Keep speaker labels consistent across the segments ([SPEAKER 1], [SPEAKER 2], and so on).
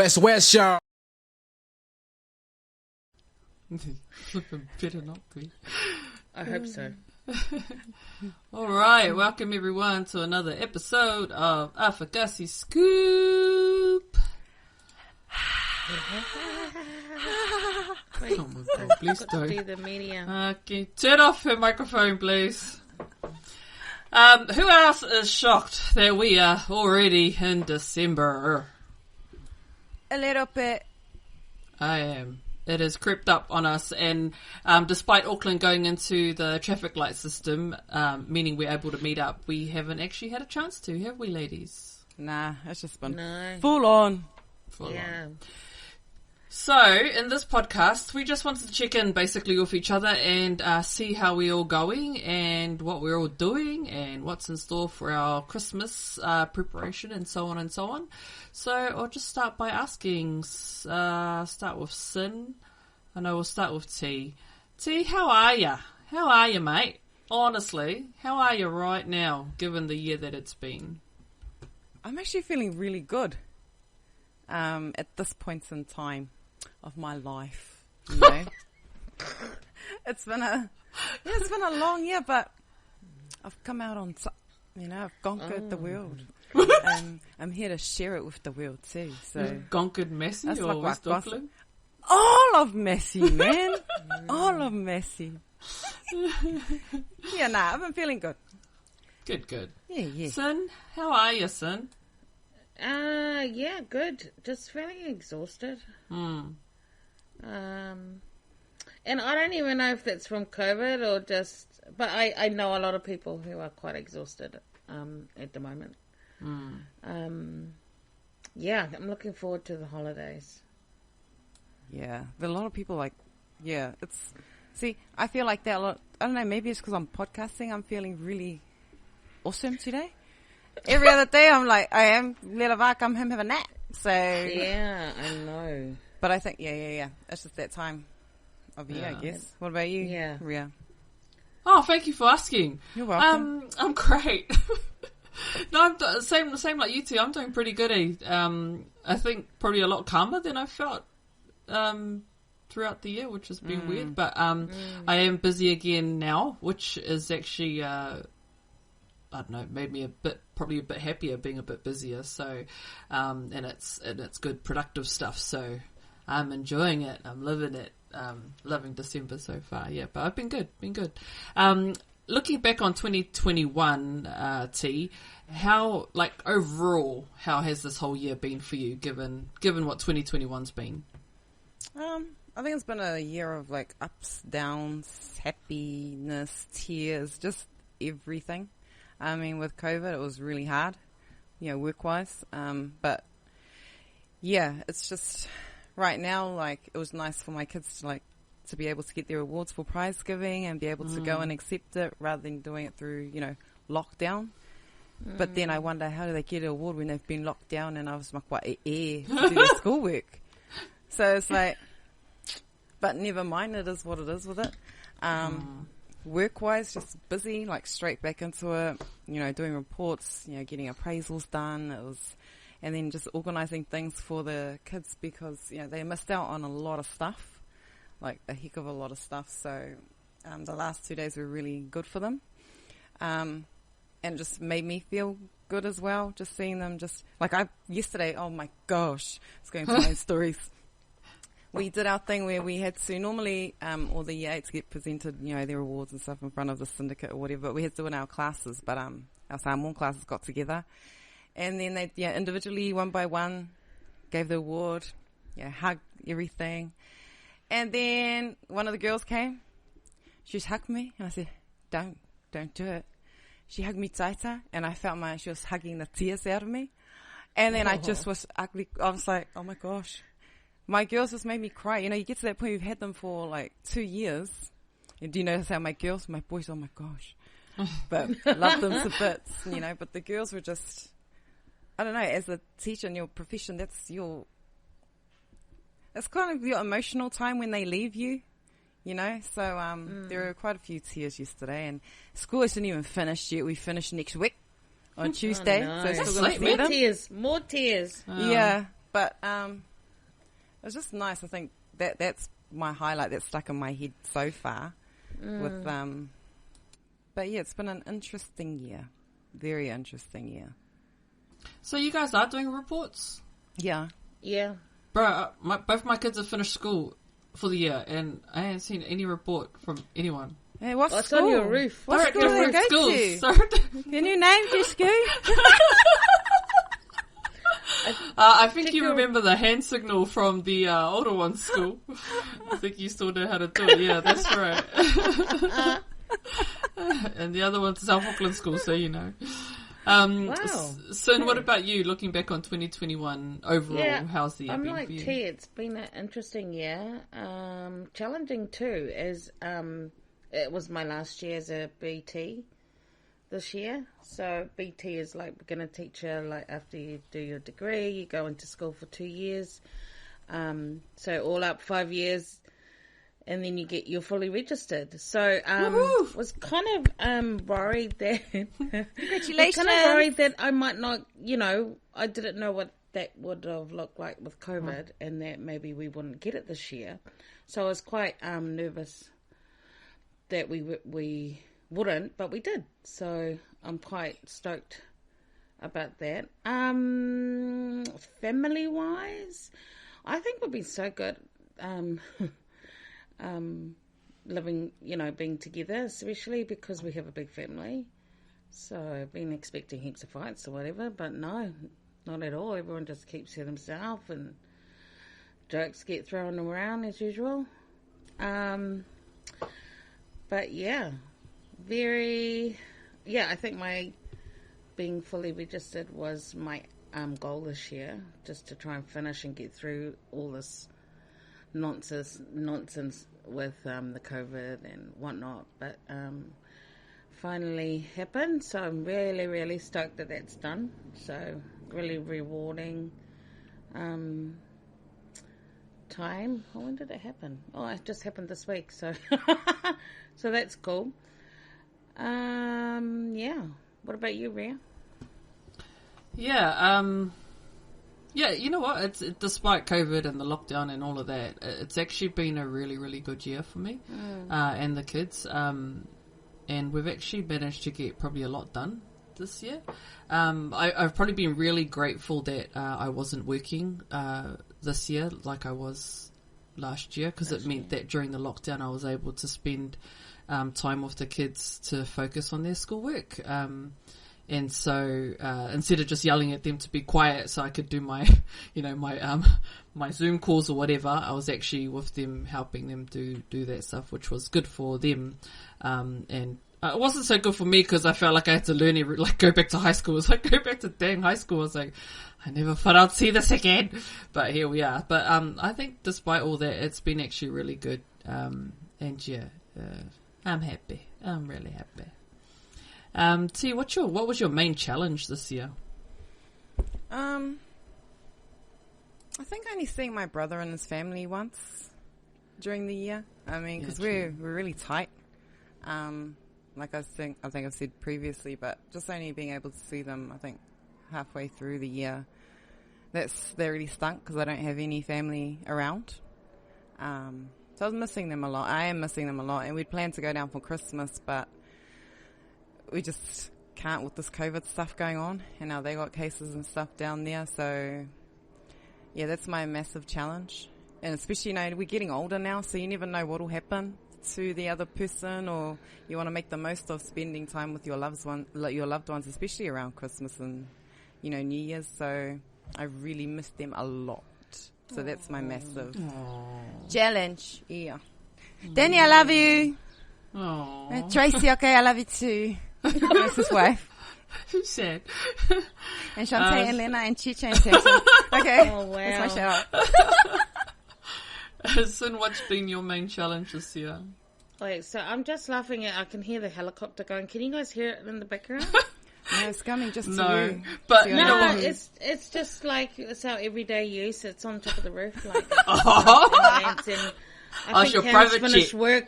[SPEAKER 1] West, y'all.
[SPEAKER 2] Better not be.
[SPEAKER 3] I hope so.
[SPEAKER 2] All right, welcome everyone to another episode of AFAKASI Scoop.
[SPEAKER 3] Wait,
[SPEAKER 2] Oh my God, please
[SPEAKER 3] got to
[SPEAKER 2] don't.
[SPEAKER 3] do the media.
[SPEAKER 2] Okay, turn off her microphone, please. Who else is shocked that we are already in December?
[SPEAKER 4] A little bit.
[SPEAKER 2] I am. It has crept up on us, and despite Auckland going into the traffic light system, meaning we're able to meet up, we haven't actually had a chance to, have we, ladies?
[SPEAKER 4] Nah, it's just been
[SPEAKER 3] No.
[SPEAKER 4] full on.
[SPEAKER 2] Full
[SPEAKER 3] Yeah.
[SPEAKER 2] on. So, in this podcast, we just wanted to check in basically with each other and see how we're all going and what we're all doing and what's in store for our Christmas preparation and so on and so on. So, I'll just start by asking, start with Sin. I know we'll start with T. T, how are ya? How are you, mate? Honestly, how are you right now, given the year that it's been?
[SPEAKER 4] I'm actually feeling really good. At this point in time of my life, you know. It's been a long year, but I've come out on top. You know, I've conquered the world. I'm here to share it with the world too. So
[SPEAKER 2] Conquered Messi
[SPEAKER 4] That's
[SPEAKER 2] or
[SPEAKER 4] like
[SPEAKER 2] West
[SPEAKER 4] what
[SPEAKER 2] Auckland?
[SPEAKER 4] all of Messi, man, all of Messi. Yeah, I've been feeling good.
[SPEAKER 2] Good.
[SPEAKER 4] Yeah.
[SPEAKER 2] Sin, how are you, Sin?
[SPEAKER 3] Yeah, good. Just feeling exhausted. And I don't even know if that's from COVID or just, but I know a lot of people who are quite exhausted at the moment. Yeah, I'm looking forward to the holidays.
[SPEAKER 4] Yeah, there are a lot of people I feel like that a lot. I don't know, maybe it's because I'm podcasting. I'm feeling really awesome today. Every other day I'm like, I am little vac, I'm him have a nap. So
[SPEAKER 3] Yeah, I know.
[SPEAKER 4] But I think yeah. It's just that time of year, I guess. What about you?
[SPEAKER 3] Yeah.
[SPEAKER 4] Ria?
[SPEAKER 2] Oh, thank you for asking.
[SPEAKER 4] You're welcome.
[SPEAKER 2] I'm great. No, I'm same like you two. I'm doing pretty good. I think probably a lot calmer than I felt throughout the year, which has been weird. But I am busy again now, which is actually I don't know, made me probably a bit happier being a bit busier. So, and it's good productive stuff. So I'm enjoying it. I'm living it. Loving December so far. Yeah, but I've been good. Looking back on 2021, T, how, like, overall, how has this whole year been for you, given what 2021's been?
[SPEAKER 4] I think it's been a year of like ups, downs, happiness, tears, just everything. I mean, with COVID, it was really hard, work-wise. But yeah, it's just right now, like, it was nice for my kids to be able to get their awards for prize giving and be able to go and accept it rather than doing it through, lockdown. But then I wonder, how do they get an award when they've been locked down and I was like, to do their schoolwork? So it's like, but never mind, it is what it is with it. Work-wise, just busy, like straight back into it, doing reports, getting appraisals done. And then just organising things for the kids because, they missed out on a lot of stuff, like a heck of a lot of stuff. So the last 2 days were really good for them. And it just made me feel good as well, just seeing them yesterday, oh my gosh, it's going to my stories. We did our thing where we had to, normally all the year 8s get presented, their awards and stuff in front of the syndicate or whatever, but we had to do it in our classes, but our Samoan classes got together. And then they, individually, one by one, gave the award, hugged everything. And then one of the girls came, she just hugged me, and I said, don't do it. She hugged me tighter, and I felt she was hugging the tears out of me. And then I just was ugly. I was like, oh my gosh. My girls just made me cry. You get to that point, you've had them for like 2 years. And do you notice how my boys, oh my gosh. But love them to bits, but the girls were just, I don't know, as a teacher in your profession, that's kind of your emotional time when they leave you, So there were quite a few tears yesterday, and school isn't even finished yet. We finish next week on Tuesday.
[SPEAKER 3] Oh, no.
[SPEAKER 4] So still going to see them.
[SPEAKER 3] More tears.
[SPEAKER 4] Yeah, but was just nice. I think that's my highlight that's stuck in my head so far. With but yeah, it's been an interesting year, very interesting year.
[SPEAKER 2] So you guys are doing reports?
[SPEAKER 4] Yeah.
[SPEAKER 2] Bro, both my kids have finished school for the year, and I haven't seen any report from anyone.
[SPEAKER 4] Hey, what
[SPEAKER 3] What's
[SPEAKER 4] school?
[SPEAKER 3] on your roof?
[SPEAKER 4] What school do they go to?
[SPEAKER 2] So,
[SPEAKER 4] Can you name your school?
[SPEAKER 2] I think you remember the hand signal from the older one's school. I think you still know how to do it. Yeah, that's right. And the other one's South Auckland school, so you know.
[SPEAKER 3] Wow.
[SPEAKER 2] So, what about you? Looking back on 2021 overall, how's the year
[SPEAKER 3] I'm
[SPEAKER 2] been
[SPEAKER 3] like
[SPEAKER 2] for you?
[SPEAKER 3] T. It's been an interesting year. Challenging too, as it was my last year as a BT this year. So BT is like beginner teacher. Like after you do your degree, you go into school for 2 years. So all up 5 years. And then you get, you're fully registered. So, was kind of, worried that,
[SPEAKER 4] Congratulations.
[SPEAKER 3] kind of worried that I might not, I didn't know what that would have looked like with COVID and that maybe we wouldn't get it this year. So I was quite, nervous that we wouldn't, but we did. So I'm quite stoked about that. Family wise, I think we've been so good, living, being together, especially because we have a big family. So I've been expecting heaps of fights or whatever, but no, not at all. Everyone just keeps to themselves and jokes get thrown around as usual. But yeah, I think my being fully registered was my goal this year, just to try and finish and get through all this nonsense with the COVID and whatnot, but finally happened, so I'm really, really stoked that that's done. So really rewarding time. Oh, when did it happen? Oh, it just happened this week, so so that's cool. Yeah. What about you, Rhea?
[SPEAKER 2] Yeah, you know what? It's despite COVID and the lockdown and all of that, it's actually been a really, really good year for me and the kids. And we've actually managed to get probably a lot done this year. I've probably been really grateful that I wasn't working this year like I was last year, because it meant that during the lockdown I was able to spend time with the kids to focus on their schoolwork. And so, instead of just yelling at them to be quiet so I could do my, my Zoom calls or whatever, I was actually with them, helping them do that stuff, which was good for them. And it wasn't so good for me because I felt like I had to learn go back to high school. It was like, go back to dang high school. I was like, I never thought I'd see this again. But here we are. But, I think despite all that, it's been actually really good. And yeah, I'm happy. I'm really happy. T, what was your main challenge this year?
[SPEAKER 4] I think only seeing my brother and his family once during the year. I mean, because we're really tight. Like I think I've said previously, but just only being able to see them, I think, halfway through the year, that really stunk because I don't have any family around. So I was missing them a lot. I am missing them a lot, and we'd planned to go down for Christmas, but we just can't with this COVID stuff going on, and now they got cases and stuff down there. So yeah, that's my massive challenge. And especially, we're getting older now, so you never know what will happen to the other person, or you want to make the most of spending time with your loved ones, especially around Christmas and, New Year's. So I really miss them a lot. So that's my massive challenge. Yeah. Danny, I love you.
[SPEAKER 2] Aww.
[SPEAKER 4] Tracy, okay, I love you too. That's his wife.
[SPEAKER 2] Who said?
[SPEAKER 4] And Shantae and Lena and Chicha and Samson. Okay.
[SPEAKER 3] Oh, wow.
[SPEAKER 4] That's my shout out.
[SPEAKER 2] Sin, what's been your main challenge this year?
[SPEAKER 3] Wait, so I'm just laughing at, I can hear the helicopter going. Can you guys hear it in the background?
[SPEAKER 4] No, it's coming just to you.
[SPEAKER 2] But
[SPEAKER 4] you
[SPEAKER 3] No,
[SPEAKER 4] know,
[SPEAKER 3] it's just like, it's our everyday use. It's on top of the roof, like. I think
[SPEAKER 2] your
[SPEAKER 3] Cam's
[SPEAKER 2] private
[SPEAKER 3] finished
[SPEAKER 2] jet.
[SPEAKER 3] work.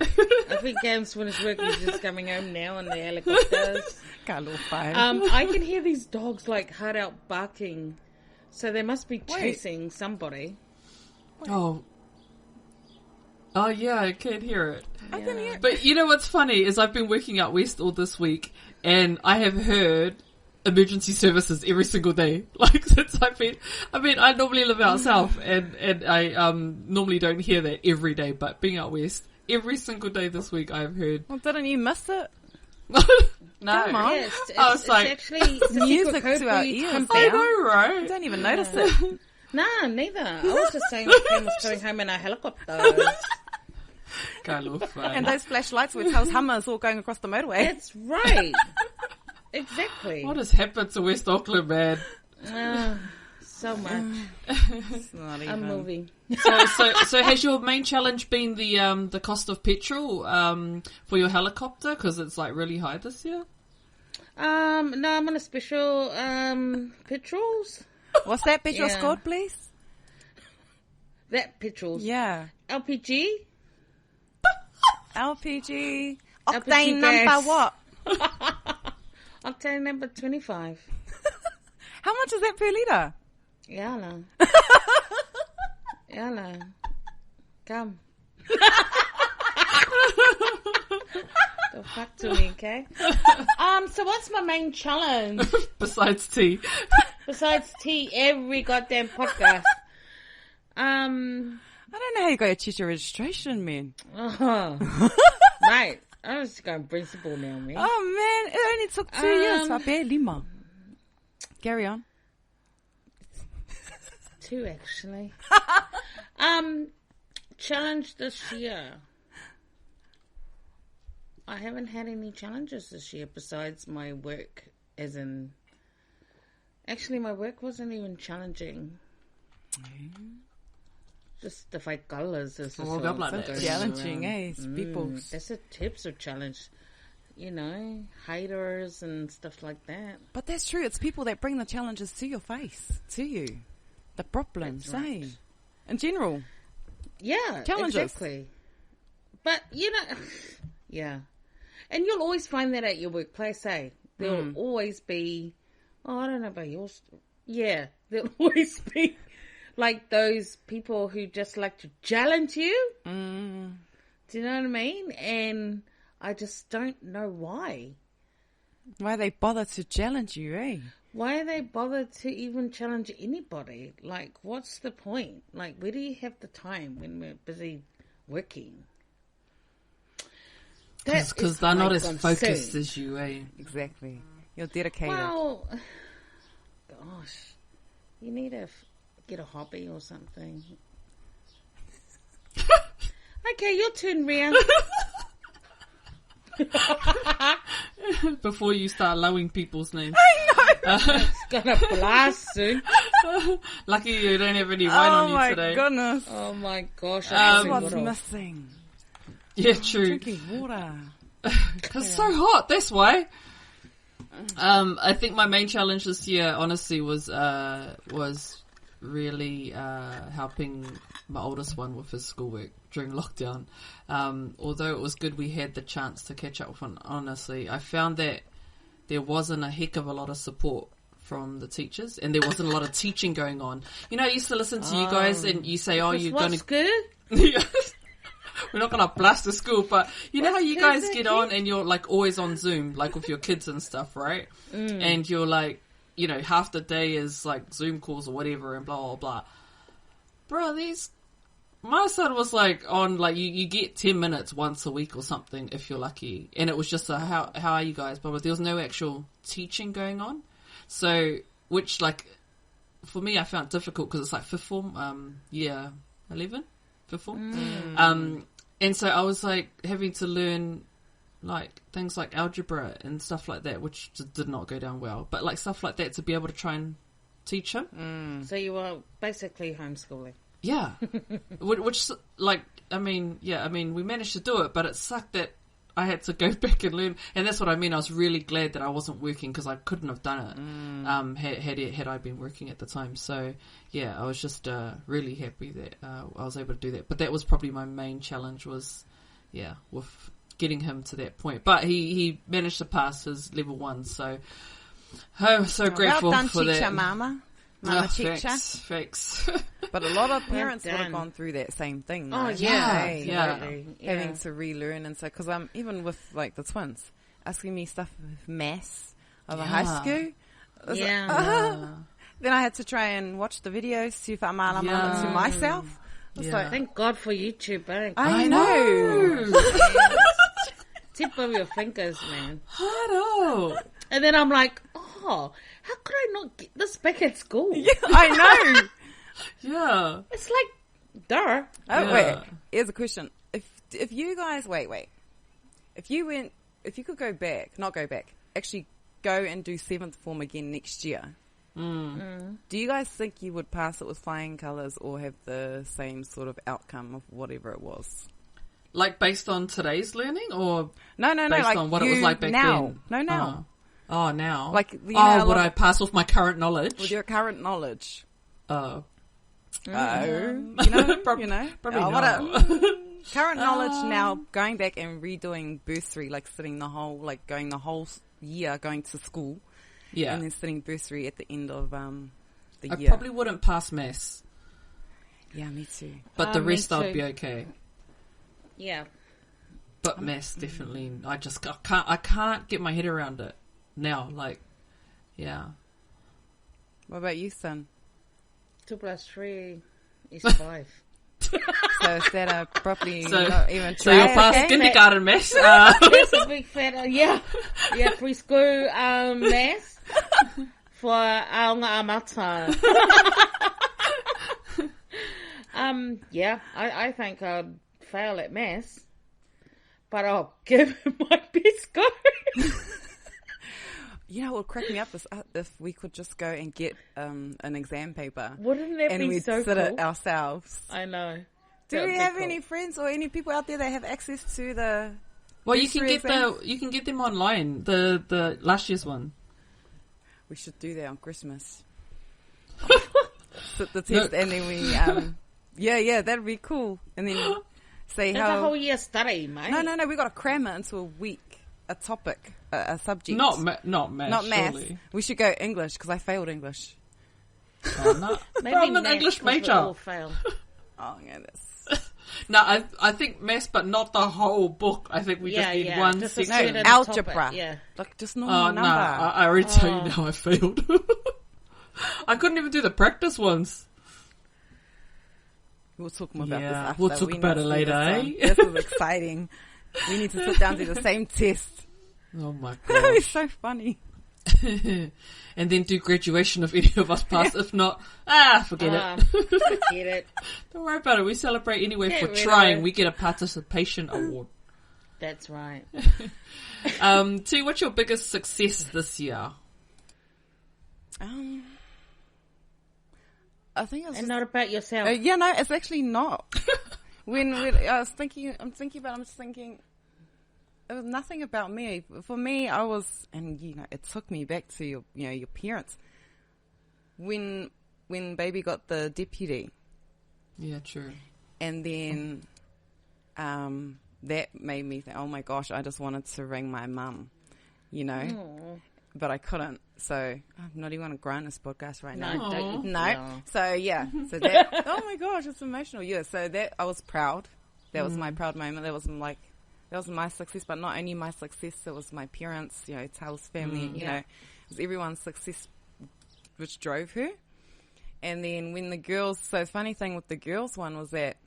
[SPEAKER 3] I think Cam's finished work. He's just coming home now in the helicopters.
[SPEAKER 4] got a little fire.
[SPEAKER 3] I can hear these dogs like hard out barking, so they must be chasing somebody.
[SPEAKER 2] Oh, yeah, I can't hear it.
[SPEAKER 4] I can hear it.
[SPEAKER 2] But you know what's funny is I've been working out west all this week, and I have heard emergency services every single day. Like since I normally live out south, and I normally don't hear that every day. But being out west, every single day this week I've heard.
[SPEAKER 4] Well, didn't you miss it?
[SPEAKER 2] No,
[SPEAKER 4] Come on.
[SPEAKER 3] Yeah,
[SPEAKER 2] it's like-
[SPEAKER 3] actually the
[SPEAKER 4] Music
[SPEAKER 3] secret code
[SPEAKER 4] to our
[SPEAKER 3] for you to
[SPEAKER 4] ears.
[SPEAKER 3] come
[SPEAKER 2] I
[SPEAKER 3] down.
[SPEAKER 2] know,
[SPEAKER 4] You
[SPEAKER 2] right?
[SPEAKER 4] don't even notice it.
[SPEAKER 3] Nah, neither. I was just saying my friend was coming home in a helicopter.
[SPEAKER 2] Kind of fun.
[SPEAKER 4] And those flashlights were tells Hummers all going across the motorway.
[SPEAKER 3] That's right. Exactly.
[SPEAKER 2] What has happened to West Auckland, man?
[SPEAKER 3] So much.
[SPEAKER 4] It's not even.
[SPEAKER 3] I'm moving.
[SPEAKER 2] So has your main challenge been the cost of petrol for your helicopter? Because it's like really high this year.
[SPEAKER 3] No, I'm on a special petrols.
[SPEAKER 4] What's that petrol
[SPEAKER 3] Yeah.
[SPEAKER 4] called, please?
[SPEAKER 3] That petrols.
[SPEAKER 4] Yeah.
[SPEAKER 3] LPG.
[SPEAKER 4] LPG.
[SPEAKER 3] LPG
[SPEAKER 4] Octane
[SPEAKER 3] gas.
[SPEAKER 4] number what?
[SPEAKER 3] Octane number 25.
[SPEAKER 4] How much is that per litre?
[SPEAKER 3] Yeah, no. Yeah, no. Come. The fuck to me, okay? So what's my main challenge?
[SPEAKER 2] Besides tea.
[SPEAKER 3] Besides tea, every goddamn podcast.
[SPEAKER 4] I don't know how you got your teacher registration, man.
[SPEAKER 3] Mate, I'm just going principal now, man.
[SPEAKER 4] Oh, man. It only took 2 years. Pape Lima. Carry on.
[SPEAKER 3] 2, actually. Challenge this year. I haven't had any challenges this year besides my work, as in... Actually, my work wasn't even challenging. Just the fake colours.
[SPEAKER 2] Oh, God, like that.
[SPEAKER 4] Challenging, eh? People.
[SPEAKER 3] That's a tips of challenge. You know, haters and stuff like that.
[SPEAKER 4] But that's true. It's people that bring the challenges to your face, to you. The problems,
[SPEAKER 3] That's right.
[SPEAKER 4] eh? In general.
[SPEAKER 3] Yeah,
[SPEAKER 4] Challenges.
[SPEAKER 3] exactly. But, you know, yeah. And you'll always find that at your workplace, eh? There'll always be, I don't know about yours. Yeah, there'll always be like those people who just like to challenge you. Do you know what I mean? And I just don't know why.
[SPEAKER 4] Why they bother to challenge you, eh?
[SPEAKER 3] Why they bother to even challenge anybody? Like, what's the point? Like, where do you have the time when we're busy working?
[SPEAKER 2] Because they're not as focused as you, eh?
[SPEAKER 4] Exactly. You're dedicated.
[SPEAKER 3] Well, gosh, you need to get a hobby or something. Okay, your turn, Ria.
[SPEAKER 2] Before you start lowing people's names.
[SPEAKER 3] It's gonna blast soon.
[SPEAKER 2] Lucky you don't have any wine on you today.
[SPEAKER 4] Oh my goodness.
[SPEAKER 3] Oh my gosh,
[SPEAKER 4] That's
[SPEAKER 3] I
[SPEAKER 4] what's
[SPEAKER 3] got off.
[SPEAKER 4] missing.
[SPEAKER 2] Yeah, true.
[SPEAKER 4] Drinking water.
[SPEAKER 2] Because it's so hot, that's why. I think my main challenge this year, honestly, was really helping my oldest one with his schoolwork during lockdown. Although it was good we had the chance to catch up with him, honestly, I found that there wasn't a heck of a lot of support from the teachers, and there wasn't a lot of teaching going on. You know, I used to listen to you guys, and you say, "Oh, you're going
[SPEAKER 3] What's
[SPEAKER 2] to."
[SPEAKER 3] good?
[SPEAKER 2] We're not going to blast the school, but you know how you guys
[SPEAKER 3] good,
[SPEAKER 2] get on and you're like always on Zoom, like with your kids and stuff, right? And you're like, you know, half the day is like Zoom calls or whatever and blah, blah, blah. Bro, my son was like on, like, you get 10 minutes once a week or something if you're lucky. And it was just how are you guys? But there was no actual teaching going on. So, which, like, for me, I found difficult because it's like fifth form, year 11, fifth form. And so I was like having to learn like things like algebra and stuff like that, which just did not go down well. But like stuff like that to be able to try and teach him.
[SPEAKER 3] So you were basically homeschooling.
[SPEAKER 2] Yeah. Which, like, I mean, we managed to do it, but it sucked that I had to go back and learn. And that's what I mean. I was really glad that I wasn't working because I couldn't have done it had I been working at the time. So, yeah, I was just really happy that I was able to do that. But that was probably my main challenge was, with getting him to that point. But he managed to pass his level 1. So, I'm so grateful
[SPEAKER 4] well done,
[SPEAKER 2] for
[SPEAKER 4] teacher,
[SPEAKER 2] that.
[SPEAKER 4] Mama teacher.
[SPEAKER 2] Thanks.
[SPEAKER 4] But But a lot of parents would have gone through that same thing.
[SPEAKER 3] Oh,
[SPEAKER 4] though,
[SPEAKER 3] yeah.
[SPEAKER 4] having to relearn. And so, because I'm even with like the twins, asking me stuff with maths of a high school. Then I had to try and watch the videos, see if I'm to myself. Like,
[SPEAKER 3] thank God for YouTube, eh?
[SPEAKER 4] I know.
[SPEAKER 3] Tip of your fingers, man.
[SPEAKER 2] Hello.
[SPEAKER 3] And then I'm like, how could I not get this back at school?
[SPEAKER 4] Yeah, I know.
[SPEAKER 2] Yeah.
[SPEAKER 3] It's like, duh.
[SPEAKER 4] Oh, wait. Here's a question. If you guys, wait. If you could actually go and do 7th form again next year, do you guys think you would pass it with flying colours or have the same sort of outcome of whatever it was?
[SPEAKER 2] Like based on today's learning, or
[SPEAKER 4] no,
[SPEAKER 2] based
[SPEAKER 4] like
[SPEAKER 2] on what it was like back
[SPEAKER 4] now.
[SPEAKER 2] then?
[SPEAKER 4] No, now.
[SPEAKER 2] Oh, now.
[SPEAKER 4] Like,
[SPEAKER 2] would I pass with my current knowledge?
[SPEAKER 4] With your current knowledge.
[SPEAKER 2] Oh.
[SPEAKER 4] Probably
[SPEAKER 2] not.
[SPEAKER 4] Current knowledge now, going back and redoing bursary, like going the whole year going to school. Yeah. And then sitting bursary at the end of the year.
[SPEAKER 2] I probably wouldn't pass maths.
[SPEAKER 4] Yeah, me too.
[SPEAKER 2] But the rest I'd be okay.
[SPEAKER 3] Yeah.
[SPEAKER 2] But maths definitely, I can't get my head around it now. Like, yeah.
[SPEAKER 4] What about you, son?
[SPEAKER 3] 2 + 3 is 5.
[SPEAKER 4] So is that a properly
[SPEAKER 2] not
[SPEAKER 4] even
[SPEAKER 2] so you're past kindergarten maths?
[SPEAKER 3] That's a big fat, yeah, preschool maths for aonga amata. I think I'd fail at maths, but I'll give it my best go.
[SPEAKER 4] You know what would crack me up is if we could just go and get an exam paper.
[SPEAKER 3] Wouldn't that be so cool?
[SPEAKER 4] And we'd sit it ourselves.
[SPEAKER 3] I know.
[SPEAKER 4] Do we have any friends or any people out there that have access to the?
[SPEAKER 2] Well, you can get them online. The last year's one.
[SPEAKER 4] We should do that on Christmas. Sit the test and then we that'd be cool. And then say
[SPEAKER 3] That's a whole year study, mate.
[SPEAKER 4] No, we got to cram it into a week, a topic, a subject.
[SPEAKER 2] Not math.
[SPEAKER 4] Not math.
[SPEAKER 2] Surely.
[SPEAKER 4] We should go English because I failed English.
[SPEAKER 2] Oh, no.
[SPEAKER 3] Maybe
[SPEAKER 2] I'm an English major.
[SPEAKER 3] All fail.
[SPEAKER 4] Oh yeah, that's.
[SPEAKER 2] No, I think maths, but not the whole book. I think we just need one section.
[SPEAKER 4] No, algebra. Yeah, like just normal number.
[SPEAKER 2] I already tell you now I failed. I couldn't even do the practice ones.
[SPEAKER 4] We'll talk more about this after.
[SPEAKER 2] We'll talk about it later, eh?
[SPEAKER 4] This is exciting. We need to sit down to do the same test.
[SPEAKER 2] Oh my god.
[SPEAKER 4] That would be so funny.
[SPEAKER 2] And then do graduation if any of us pass. If not, forget it.
[SPEAKER 3] Forget it.
[SPEAKER 2] Don't worry about it. We celebrate anyway for trying. We get a participation award.
[SPEAKER 3] That's right.
[SPEAKER 2] T, what's your biggest success this year?
[SPEAKER 3] I think it's not about yourself.
[SPEAKER 4] No, it's actually not. when I'm thinking, it was nothing about me. For me, I was, and it took me back to your parents. When baby got the deputy.
[SPEAKER 2] Yeah, true.
[SPEAKER 4] And then, that made me think, oh my gosh, I just wanted to ring my mum,
[SPEAKER 3] Aww.
[SPEAKER 4] But I couldn't. So I'm not even going to grind this podcast right now.
[SPEAKER 3] No.
[SPEAKER 4] So yeah. So that. Oh my gosh, it's emotional. Yeah. So that I was proud. That was my proud moment. That was my success, but not only my success. It was my parents. Taylor's family. It was everyone's success, which drove her. And then when the girls. So the funny thing with the girls one was that.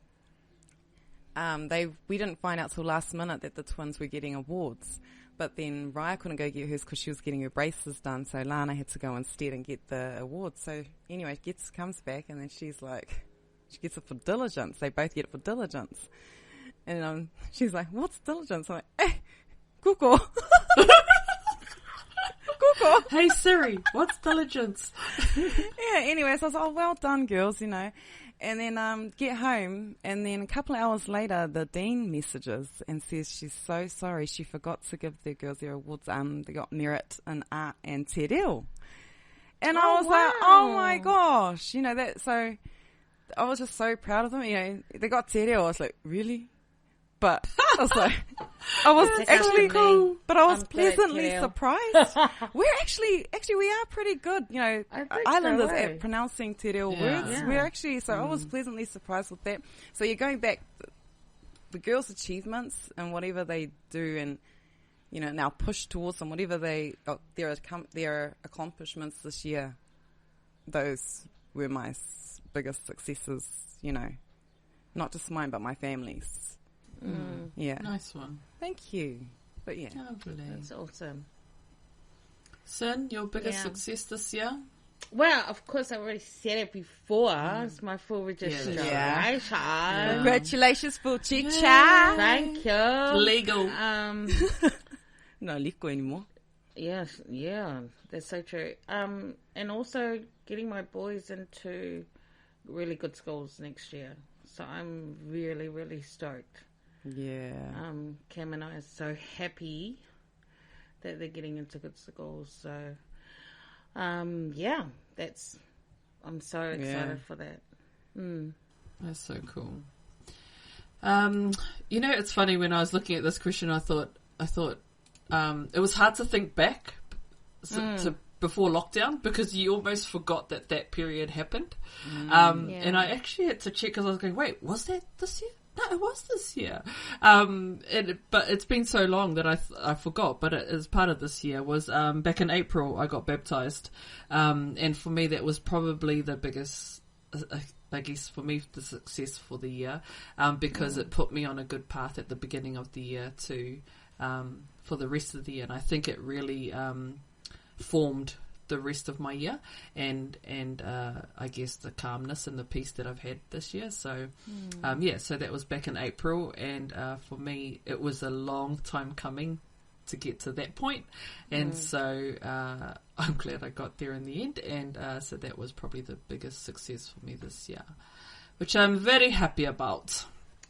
[SPEAKER 4] We didn't find out till last minute that the twins were getting awards. But then Raya couldn't go get hers because she was getting her braces done. So Lana had to go instead and get the award. So anyway, comes back and then she's like, she gets it for diligence. They both get it for diligence. And she's like, what's diligence? I'm like, Google. Google.
[SPEAKER 2] Hey Siri, what's diligence?
[SPEAKER 4] Yeah, anyway, so I was like, oh, well done, girls, And then get home, and then a couple of hours later, the dean messages and says she's so sorry she forgot to give the girls their awards. They got merit in art and te reo. And I was like, oh my gosh, that. So I was just so proud of them. They got te reo. I was like, really? But I was like, I was
[SPEAKER 3] That's
[SPEAKER 4] actually
[SPEAKER 3] cool.
[SPEAKER 4] but I was
[SPEAKER 3] I'm glad,
[SPEAKER 4] pleasantly
[SPEAKER 3] Claire.
[SPEAKER 4] surprised. We're actually we are pretty good, you know,
[SPEAKER 3] I think
[SPEAKER 4] islanders
[SPEAKER 3] so, eh?
[SPEAKER 4] at pronouncing te reo
[SPEAKER 2] Yeah.
[SPEAKER 4] words.
[SPEAKER 3] Yeah.
[SPEAKER 4] We're actually, so I was pleasantly surprised with that. So you're going back, the girls' achievements and whatever they do, and you know, now push towards them, whatever their accomplishments this year. Those were my biggest successes, you know, not just mine but my family's. Yeah.
[SPEAKER 2] Nice one.
[SPEAKER 4] Thank you. But yeah.
[SPEAKER 2] Lovely.
[SPEAKER 3] That's awesome.
[SPEAKER 2] Sin, your biggest
[SPEAKER 3] Yeah.
[SPEAKER 2] success this year?
[SPEAKER 3] Well, of course, I already said it before. It's my full registration.
[SPEAKER 4] Yeah. Congratulations, full chicha.
[SPEAKER 3] Thank you.
[SPEAKER 2] Legal.
[SPEAKER 4] No legal anymore.
[SPEAKER 3] Yes, yeah, that's so true. And also getting my boys into really good schools next year. So I'm really, really stoked.
[SPEAKER 4] Yeah.
[SPEAKER 3] Cam and I are so happy that they're getting into good schools. So, yeah, I'm so excited for that.
[SPEAKER 2] That's so cool. You know, it's funny, when I was looking at this question, I thought it was hard to think back to before lockdown, because you almost forgot that period happened. And I actually had to check, because I was going, wait, was that this year? No, it was this year. But it's been so long that I forgot. But it is part of this year. Was back in April I got baptized, and for me that was probably the biggest. I guess for me, the success for the year, because it put me on a good path at the beginning of the year for the rest of the year, and I think it really formed the rest of my year, and I guess the calmness and the peace that I've had this year. So so that was back in April, and for me it was a long time coming to get to that point, and so I'm glad I got there in the end, and so that was probably the biggest success for me this year, which I'm very happy about.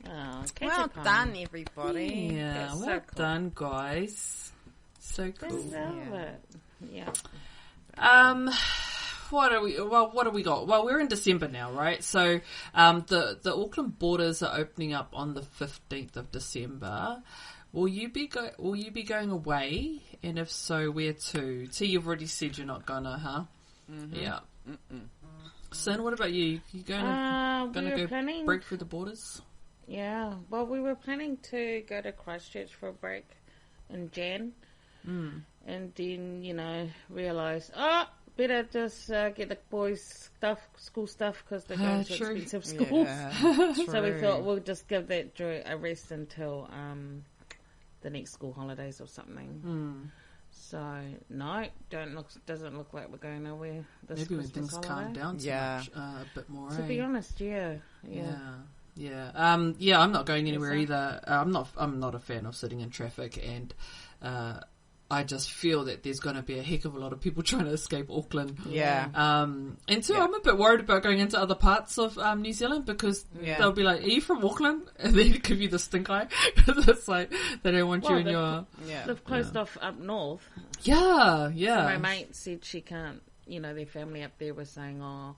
[SPEAKER 3] Oh,
[SPEAKER 4] Well done, everybody.
[SPEAKER 2] Yeah,
[SPEAKER 3] That's so
[SPEAKER 2] well
[SPEAKER 3] cool.
[SPEAKER 2] done, guys. So cool.
[SPEAKER 3] Deserve it. Yeah.
[SPEAKER 2] What do we got? Well, we're in December now, right? So the Auckland borders are opening up on the 15th of December. Will you be going away? And if so, where to? T, you've already said you're not gonna, huh? Yeah. Sin, what about you? You gonna
[SPEAKER 3] we were
[SPEAKER 2] go
[SPEAKER 3] planning.
[SPEAKER 2] break through the borders?
[SPEAKER 3] Yeah. Well, we were planning to go to Christchurch for a break in Jan, and then realise, better just get the boys' school stuff, because they're going to
[SPEAKER 2] True.
[SPEAKER 3] expensive schools.
[SPEAKER 4] Yeah,
[SPEAKER 3] So we thought we'll just give that a rest until the next school holidays or something. So no, doesn't look like we're going nowhere this
[SPEAKER 2] Maybe when
[SPEAKER 3] Christmas
[SPEAKER 2] things
[SPEAKER 3] holiday.
[SPEAKER 2] calm down so
[SPEAKER 4] Yeah.
[SPEAKER 2] much, a bit more.
[SPEAKER 3] To be honest, yeah.
[SPEAKER 2] Yeah. I'm not going anywhere either. I'm not a fan of sitting in traffic, and I just feel that there's going to be a heck of a lot of people trying to escape Auckland.
[SPEAKER 4] Yeah.
[SPEAKER 2] And two, I'm a bit worried about going into other parts of New Zealand, because they'll be like, "Are you from Auckland?" And then give you the stink eye, because it's like they don't want you in your.
[SPEAKER 3] They've closed off up north.
[SPEAKER 2] Yeah.
[SPEAKER 3] So my mate said she can't. Their family up there was saying, only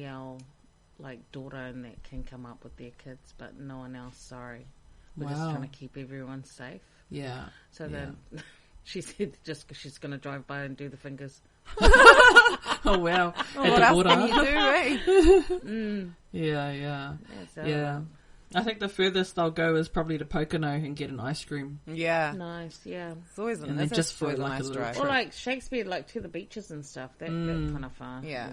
[SPEAKER 3] our daughter and that can come up with their kids, but no one else. Sorry, we're just trying to keep everyone safe.
[SPEAKER 2] Yeah.
[SPEAKER 3] So then she said just because she's going to drive by and do the fingers.
[SPEAKER 2] Oh wow! At
[SPEAKER 4] What
[SPEAKER 2] the
[SPEAKER 4] else
[SPEAKER 2] border.
[SPEAKER 4] can you do, eh?
[SPEAKER 2] Yeah. I think the furthest they'll go is probably to Pocono and get an ice cream.
[SPEAKER 4] Yeah.
[SPEAKER 3] Nice, yeah.
[SPEAKER 4] It's always
[SPEAKER 2] And then just for
[SPEAKER 4] always
[SPEAKER 2] like a
[SPEAKER 4] nice
[SPEAKER 2] little
[SPEAKER 4] drive.
[SPEAKER 2] trip.
[SPEAKER 3] Or Shakespeare, to the beaches and stuff. That's kind of far,
[SPEAKER 4] Yeah.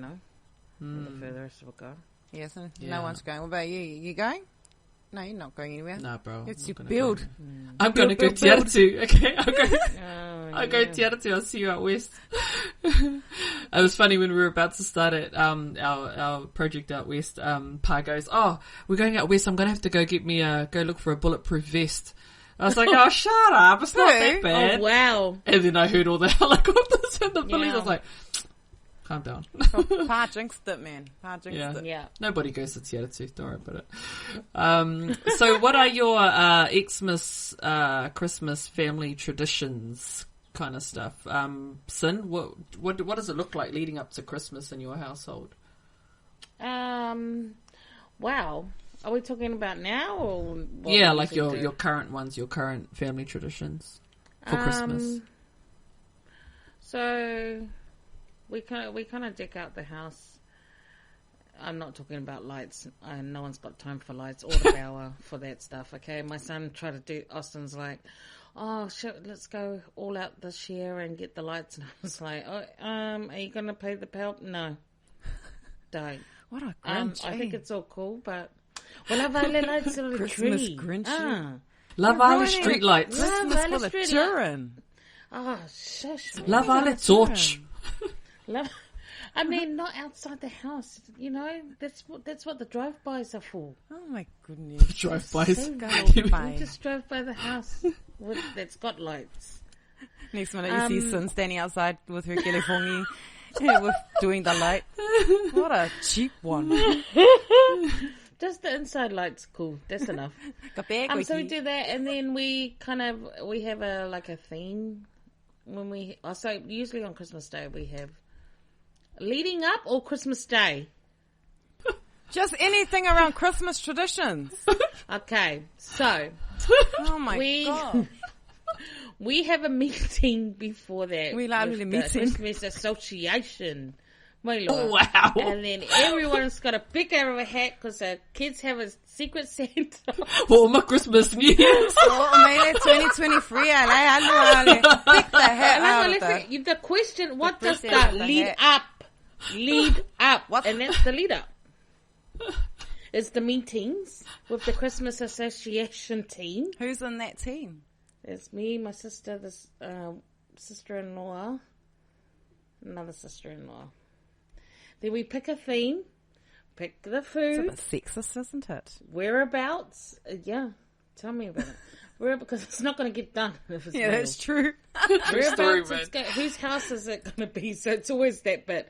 [SPEAKER 3] The furthest we'll go.
[SPEAKER 4] Yeah, so
[SPEAKER 2] Yeah.
[SPEAKER 4] no one's going. What about you? You going? No, you're not going anywhere.
[SPEAKER 2] Nah, bro.
[SPEAKER 4] It's
[SPEAKER 2] I'm
[SPEAKER 4] your
[SPEAKER 2] gonna
[SPEAKER 4] build.
[SPEAKER 2] go. I'm going to go
[SPEAKER 4] build.
[SPEAKER 2] Tiaratu. Okay,
[SPEAKER 3] Oh,
[SPEAKER 2] I'll go Tiaratu. I'll see you out west. It was funny when we were about to start it, our project out west. Pa goes, "Oh, we're going out west. I'm going to have to go get me go look for a bulletproof vest." I was like, "Oh, shut up! It's not that bad."
[SPEAKER 3] Oh, wow.
[SPEAKER 2] And then I heard all the helicopters and the police.
[SPEAKER 3] Yeah.
[SPEAKER 2] I was like, calm down.
[SPEAKER 4] Pa jinxed it, man. Pa jinxed it.
[SPEAKER 3] Yeah.
[SPEAKER 2] Nobody goes to Tiaratu, don't worry about it. So what are your Xmas, Christmas family traditions kind of stuff? Sin, what does it look like leading up to Christmas in your household?
[SPEAKER 3] Wow. Are we talking about now or what
[SPEAKER 2] Yeah,
[SPEAKER 3] we
[SPEAKER 2] like
[SPEAKER 3] usually do?
[SPEAKER 2] your current ones, your current family traditions for Christmas.
[SPEAKER 3] So we kind of deck out the house. I'm not talking about lights. No one's got time for lights or the power for that stuff. Okay, my son tried to do. Austin's like, oh shit, let's go all out this year and get the lights. And I was like, oh, are you gonna pay the power? No, don't.
[SPEAKER 4] What a Grinch.
[SPEAKER 3] I think it's all cool, but well, I've only lights on the
[SPEAKER 4] Christmas
[SPEAKER 3] tree.
[SPEAKER 4] Grinch.
[SPEAKER 2] Love alle street lights.
[SPEAKER 4] Christmas for the children.
[SPEAKER 3] Oh, shush.
[SPEAKER 2] Love alle torch.
[SPEAKER 3] Love. I mean, not outside the house. You know, that's what the drive-bys are for.
[SPEAKER 4] Oh my goodness.
[SPEAKER 2] Drive-bys.
[SPEAKER 3] We just drove by the house that's got lights.
[SPEAKER 4] Next minute you see Sin standing outside with her telefongi with doing the light. What a cheap one.
[SPEAKER 3] Just the inside lights, cool. That's enough. So we do that, and then we have a theme when so usually on Christmas Day we have leading up or Christmas Day.
[SPEAKER 4] Just anything around Christmas traditions.
[SPEAKER 3] Okay, so
[SPEAKER 4] oh my god.
[SPEAKER 3] We have a meeting before that.
[SPEAKER 4] We love the meeting.
[SPEAKER 3] Christmas Association.
[SPEAKER 2] Oh, wow.
[SPEAKER 3] And then everyone's got to pick out of a hat because the kids have a secret Santa.
[SPEAKER 2] For my Christmas New Year's.
[SPEAKER 4] Oh, man, 2023. Pick the hat out of that.
[SPEAKER 3] The question, what does the lead up? Lead up.
[SPEAKER 4] What?
[SPEAKER 3] And that's the lead up. It's the meetings with the Christmas Association team.
[SPEAKER 4] Who's in that team?
[SPEAKER 3] It's me, my sister, this sister-in-law, another sister-in-law. Then we pick a theme, pick the food.
[SPEAKER 4] It's a bit sexist, isn't it?
[SPEAKER 3] Whereabouts. Yeah, tell me about it. Because it's not going to get done if it's
[SPEAKER 4] yeah, that's true.
[SPEAKER 3] Whose house is it going to be? So it's always that bit.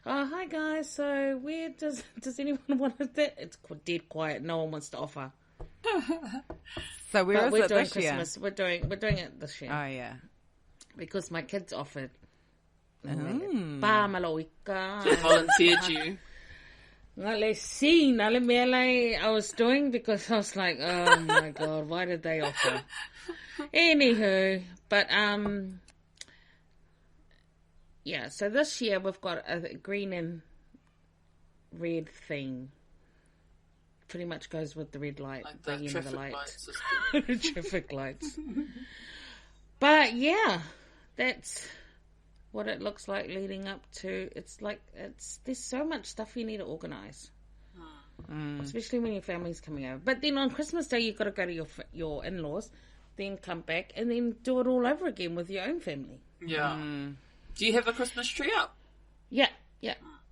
[SPEAKER 3] Oh, hi guys. So where does anyone want that? It's dead quiet. No one wants to offer.
[SPEAKER 4] So where is it
[SPEAKER 3] doing
[SPEAKER 4] this
[SPEAKER 3] Christmas.
[SPEAKER 4] year?
[SPEAKER 3] We're doing it this year.
[SPEAKER 4] Oh yeah,
[SPEAKER 3] because my kids offered.
[SPEAKER 2] Volunteered you.
[SPEAKER 3] I was doing because I was like, oh my god, why did they offer? Anywho, but yeah. So this year we've got a green and red theme. Pretty much goes with the red light,
[SPEAKER 2] like the traffic lights.
[SPEAKER 3] Traffic lights. But yeah, that's what it looks like leading up to. There's so much stuff you need to organise, especially when your family's coming over. But then on Christmas Day you've got to go to your in-laws, then come back and then do it all over again with your own family.
[SPEAKER 2] Yeah. Do you have a Christmas tree up?
[SPEAKER 3] Yeah.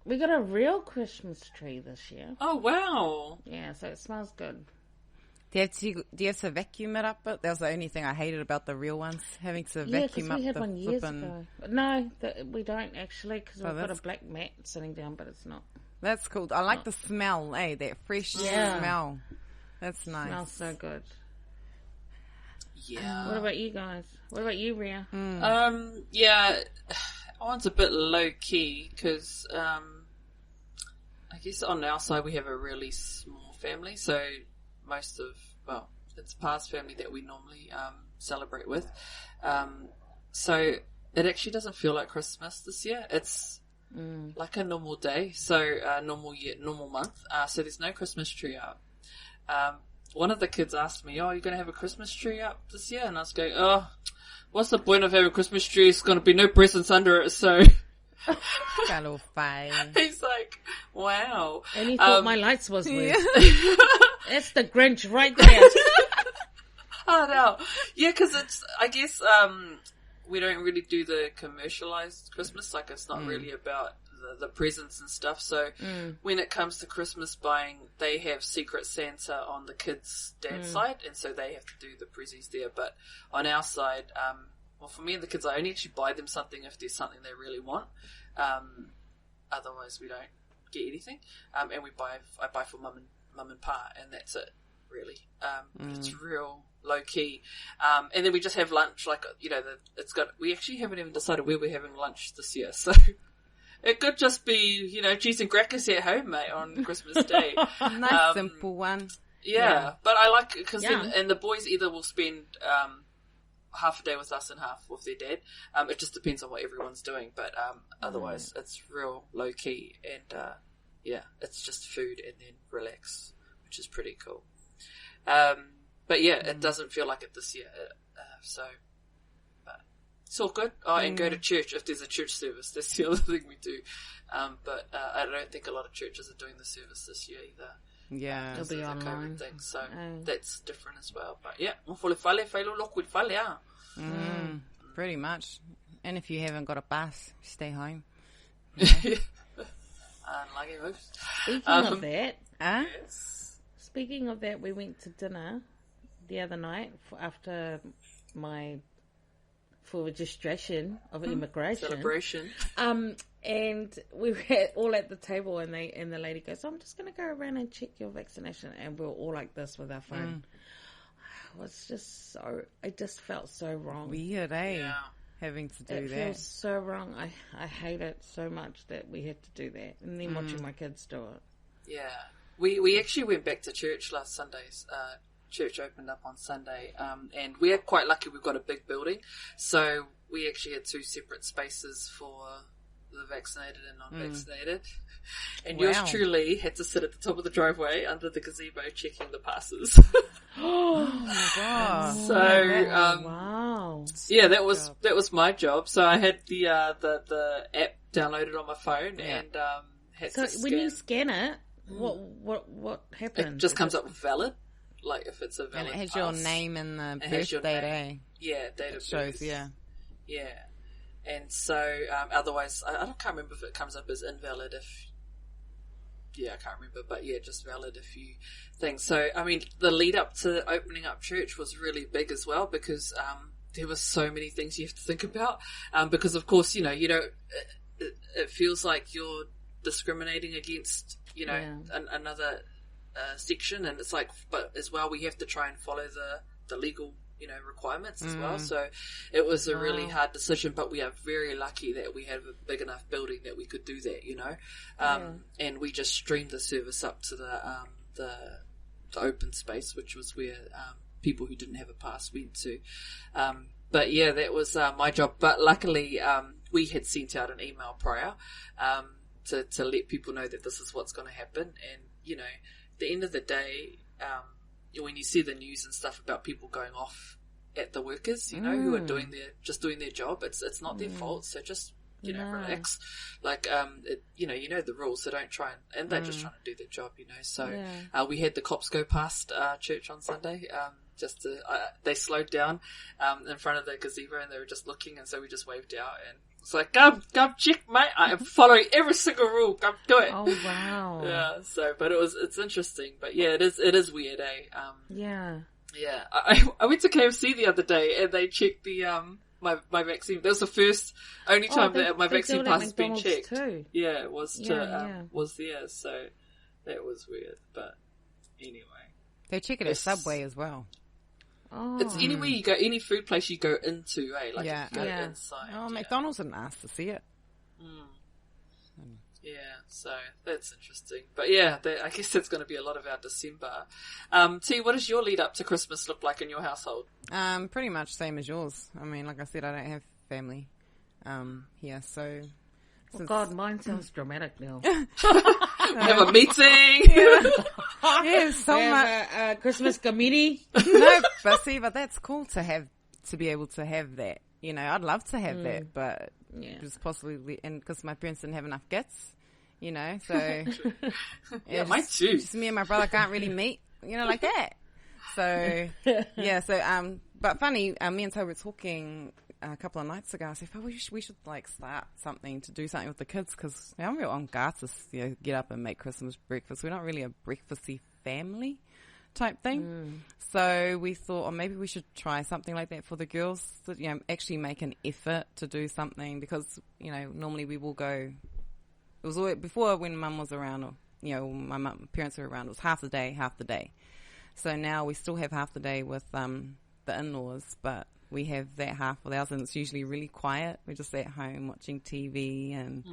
[SPEAKER 3] We got a real Christmas tree this year.
[SPEAKER 2] Oh wow!
[SPEAKER 3] Yeah, so it smells good.
[SPEAKER 4] Do you have to vacuum it up? But that was the only thing I hated about the real ones, having to vacuum up
[SPEAKER 3] we had
[SPEAKER 4] the
[SPEAKER 3] one years ago. No, we don't actually, because we've got a black mat sitting down, but it's not.
[SPEAKER 4] That's cool. I like the smell, that fresh smell. That's nice.
[SPEAKER 3] Smells so good.
[SPEAKER 2] Yeah.
[SPEAKER 3] What about you guys? What about you, Rhea?
[SPEAKER 2] Yeah, mine's a bit low key because I guess on our side we have a really small family, so it's past family that we normally celebrate with. So it actually doesn't feel like Christmas this year. It's like a normal day, so normal month. So there's no Christmas tree up. One of the kids asked me, "Oh, you're going to have a Christmas tree up this year?" And I was going, "Oh, what's the point of having a Christmas tree? It's going to be no presents under it." So he's like, "Wow."
[SPEAKER 3] And he thought my lights was weird. That's the Grinch right there.
[SPEAKER 2] Oh no, yeah, because I guess we don't really do the commercialized Christmas. Like it's not really about the presents and stuff. So when it comes to Christmas buying, they have Secret Santa on the kids' dad's side, and so they have to do the prezzies there. But on our side, well, for me and the kids, I only actually buy them something if there's something they really want. Otherwise, we don't get anything. And I buy for mum and pa, and that's it, really. It's real low key. And then we just have lunch, like, we actually haven't even decided where we're having lunch this year, so It could just be, cheese and crackers at home, mate, on Christmas Day.
[SPEAKER 4] Nice simple one.
[SPEAKER 2] Yeah, but I like it because and the boys either will spend half a day with us and half with their dad. It just depends on what everyone's doing, but otherwise it's real low key and it's just food and then relax, which is pretty cool. But yeah, it doesn't feel like it this year. But it's all good. And go to church if there's a church service. That's the other thing we do. But I don't think a lot of churches are doing the service this year either.
[SPEAKER 4] Yeah,
[SPEAKER 3] it'll be online.
[SPEAKER 2] Thing, so that's different as well. But yeah,
[SPEAKER 4] pretty much. And if you haven't got a bus, stay home.
[SPEAKER 2] Unlucky moves.
[SPEAKER 3] Speaking of that, we went to dinner the other night after my full registration of immigration
[SPEAKER 2] celebration.
[SPEAKER 3] And we were all at the table, and the lady goes, "I'm just going to go around and check your vaccination," and we were all like this with our phone. It was just it just felt so wrong.
[SPEAKER 4] Weird, eh? Yeah. Having to do that. It
[SPEAKER 3] feels so wrong. I hate it so much that we had to do that, and then watching my kids do it.
[SPEAKER 2] Yeah, we actually went back to church last Sunday's. Church opened up on Sunday, and we are quite lucky. We've got a big building, so we actually had 2 separate spaces for the vaccinated and non-vaccinated. And yours truly had to sit at the top of the driveway under the gazebo checking the passes.
[SPEAKER 3] Oh my god!
[SPEAKER 2] So
[SPEAKER 3] wow,
[SPEAKER 2] yeah, that was my job. So I had the app downloaded on my phone and had to scan.
[SPEAKER 3] When you scan it, what happens?
[SPEAKER 2] It just comes up with valid. Like if it's a valid
[SPEAKER 4] and it has
[SPEAKER 2] pass.
[SPEAKER 4] Your name and the birth date, eh?
[SPEAKER 2] Yeah, date of
[SPEAKER 4] shows,
[SPEAKER 2] birth.
[SPEAKER 4] Yeah.
[SPEAKER 2] And so otherwise, I can't remember if it comes up as invalid I can't remember, but just valid if you things. So, I mean, the lead up to opening up church was really big as well because there were so many things you have to think about because, of course, it feels like you're discriminating against, another section, and it's like, but as well, we have to try and follow the legal requirements as well. So it was a really hard decision, but we are very lucky that we have a big enough building that we could do that, and we just streamed the service up to the open space, which was where people who didn't have a pass went to. But yeah, that was my job. But luckily, we had sent out an email prior to let people know that this is what's going to happen. And, at the end of the day, when you see the news and stuff about people going off at the workers, who are doing their job, it's not their fault. So just, relax. Like, you know the rules, so don't try and they're just trying to do their job, So, we had the cops go past church on Sunday, they slowed down, in front of the gazebo and they were just looking, and so we just waved out and it's like, go check, mate. I am following every single rule. Go do it.
[SPEAKER 3] Oh wow.
[SPEAKER 2] Yeah. So, but it's interesting. But yeah, it is weird, eh?
[SPEAKER 3] Yeah.
[SPEAKER 2] Yeah. I went to KFC the other day and they checked the my vaccine. That was the only time that my vaccine pass has been checked. Too. Yeah, it was was there. So that was weird. But anyway,
[SPEAKER 4] they check it at Subway as well.
[SPEAKER 3] Oh.
[SPEAKER 2] It's anywhere you go, any food place you go into, eh? Like
[SPEAKER 4] if
[SPEAKER 2] you go inside.
[SPEAKER 4] Oh, McDonald's didn't ask to see it.
[SPEAKER 2] Yeah, so that's interesting. But yeah, I guess that's going to be a lot of our December. T, what does your lead up to Christmas look like in your household?
[SPEAKER 4] Pretty much same as yours. I mean, like I said, I don't have family here, so...
[SPEAKER 3] Oh God, mine sounds dramatic now.
[SPEAKER 2] We have a meeting.
[SPEAKER 4] Yeah, so much.
[SPEAKER 3] A Christmas committee.
[SPEAKER 4] No, but that's cool to be able to have that. I'd love to have that, but just possibly, and because my parents didn't have enough gifts, so
[SPEAKER 2] yeah, mine too.
[SPEAKER 4] Just me and my brother can't really meet, like that. So but funny, me and Toby were talking a couple of nights ago. I said, we should like start something to do something with the kids because I'm real on gatas, get up and make Christmas breakfast. We're not really a breakfasty family type thing. So we thought, maybe we should try something like that for the girls to, actually make an effort to do something because, normally we will go, it was always, before when mum was around or, my parents were around, it was half the day. So now we still have half the day with, the in-laws, but we have that half of ours and it's usually really quiet. We're just at home watching TV and,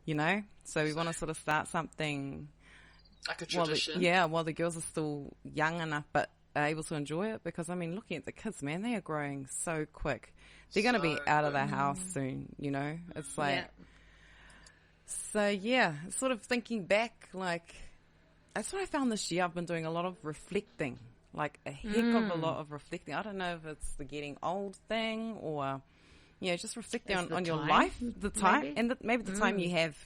[SPEAKER 4] you know? So we want to sort of start something
[SPEAKER 2] like a tradition.
[SPEAKER 4] While the girls are still young enough but are able to enjoy it, because, I mean, looking at the kids, man, they are growing so quick. They're going to be out of their house soon, you know? It's like... Yeah. So, yeah, sort of thinking back, like, that's what I found this year. I've been doing a lot of reflecting, like a heck of a lot of reflecting. I don't know if it's the getting old thing or, just reflecting on your life, the time, maybe? And maybe the time you have.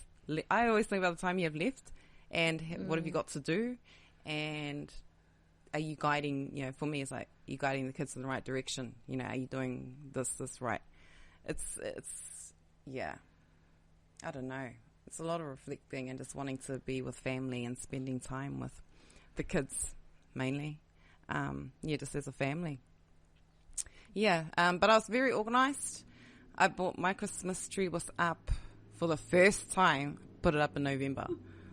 [SPEAKER 4] I always think about the time you have left and what have you got to do, and are you guiding, for me, it's like, you guiding the kids in the right direction? Are you doing this right? It's I don't know. It's a lot of reflecting and just wanting to be with family and spending time with the kids mainly. Just as a family. Yeah, but I was very organised. I bought my Christmas tree was up for the first time, put it up in November.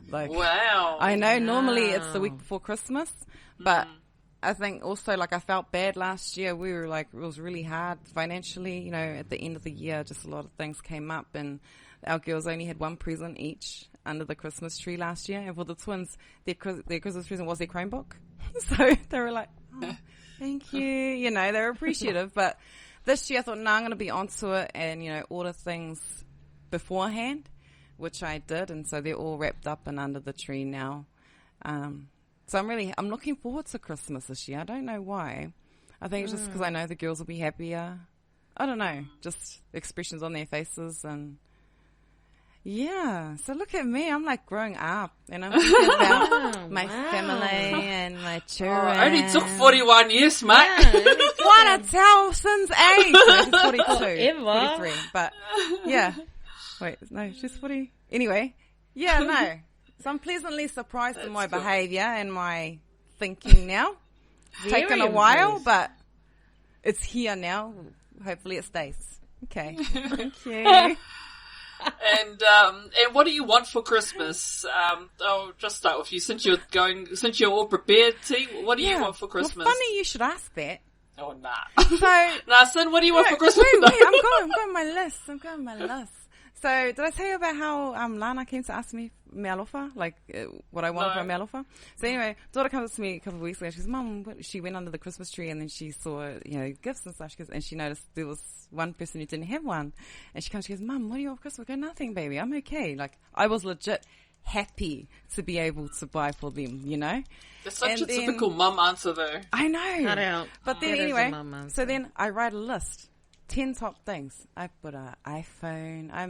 [SPEAKER 4] Like, wow. I know normally it's the week before Christmas, but I think also, like, I felt bad last year. We were like, it was really hard financially, at the end of the year, just a lot of things came up, and our girls only had one present each under the Christmas tree last year. And for the twins, their Christmas present was their Chromebook. So they were like, oh, thank you. They were appreciative. But this year I thought, I'm going to be onto it and, order things beforehand, which I did. And so they're all wrapped up and under the tree now. So I'm looking forward to Christmas this year. I don't know why. I think it's just because I know the girls will be happier. I don't know. Just expressions on their faces and... Yeah, so look at me. I'm like growing up, and I'm thinking about my family and my children.
[SPEAKER 2] Only took 41 years, mate.
[SPEAKER 4] What a tell since age. No, she's 42. 43. But yeah. Wait, no, she's 40. Anyway, yeah, no. So I'm pleasantly surprised in my behaviour and my thinking now. It's taken a while, but it's here now. Hopefully it stays. Okay. Thank you.
[SPEAKER 2] And what do you want for Christmas? I'll just start with you. Since you're all prepared, T, what do you want for Christmas?
[SPEAKER 4] Well, funny you should ask that.
[SPEAKER 2] Oh, nah.
[SPEAKER 4] So,
[SPEAKER 2] Sin, what do you want for Christmas?
[SPEAKER 4] Wait, I'm going my list. So, did I tell you about how Lana came to ask me me alofa, like what I want for me alofa? So anyway, daughter comes to me a couple of weeks later. She goes, Mum, she went under the Christmas tree and then she saw, gifts and stuff. She goes, and she noticed there was one person who didn't have one. And she goes, Mum, what do you want for Christmas? I go, nothing, baby. I'm okay. Like, I was legit happy to be able to buy for them,
[SPEAKER 2] It's such a typical mum answer, though.
[SPEAKER 4] I know.
[SPEAKER 3] Cut out.
[SPEAKER 4] But then anyway, so then I write a list. 10 top things. I put an iPhone. I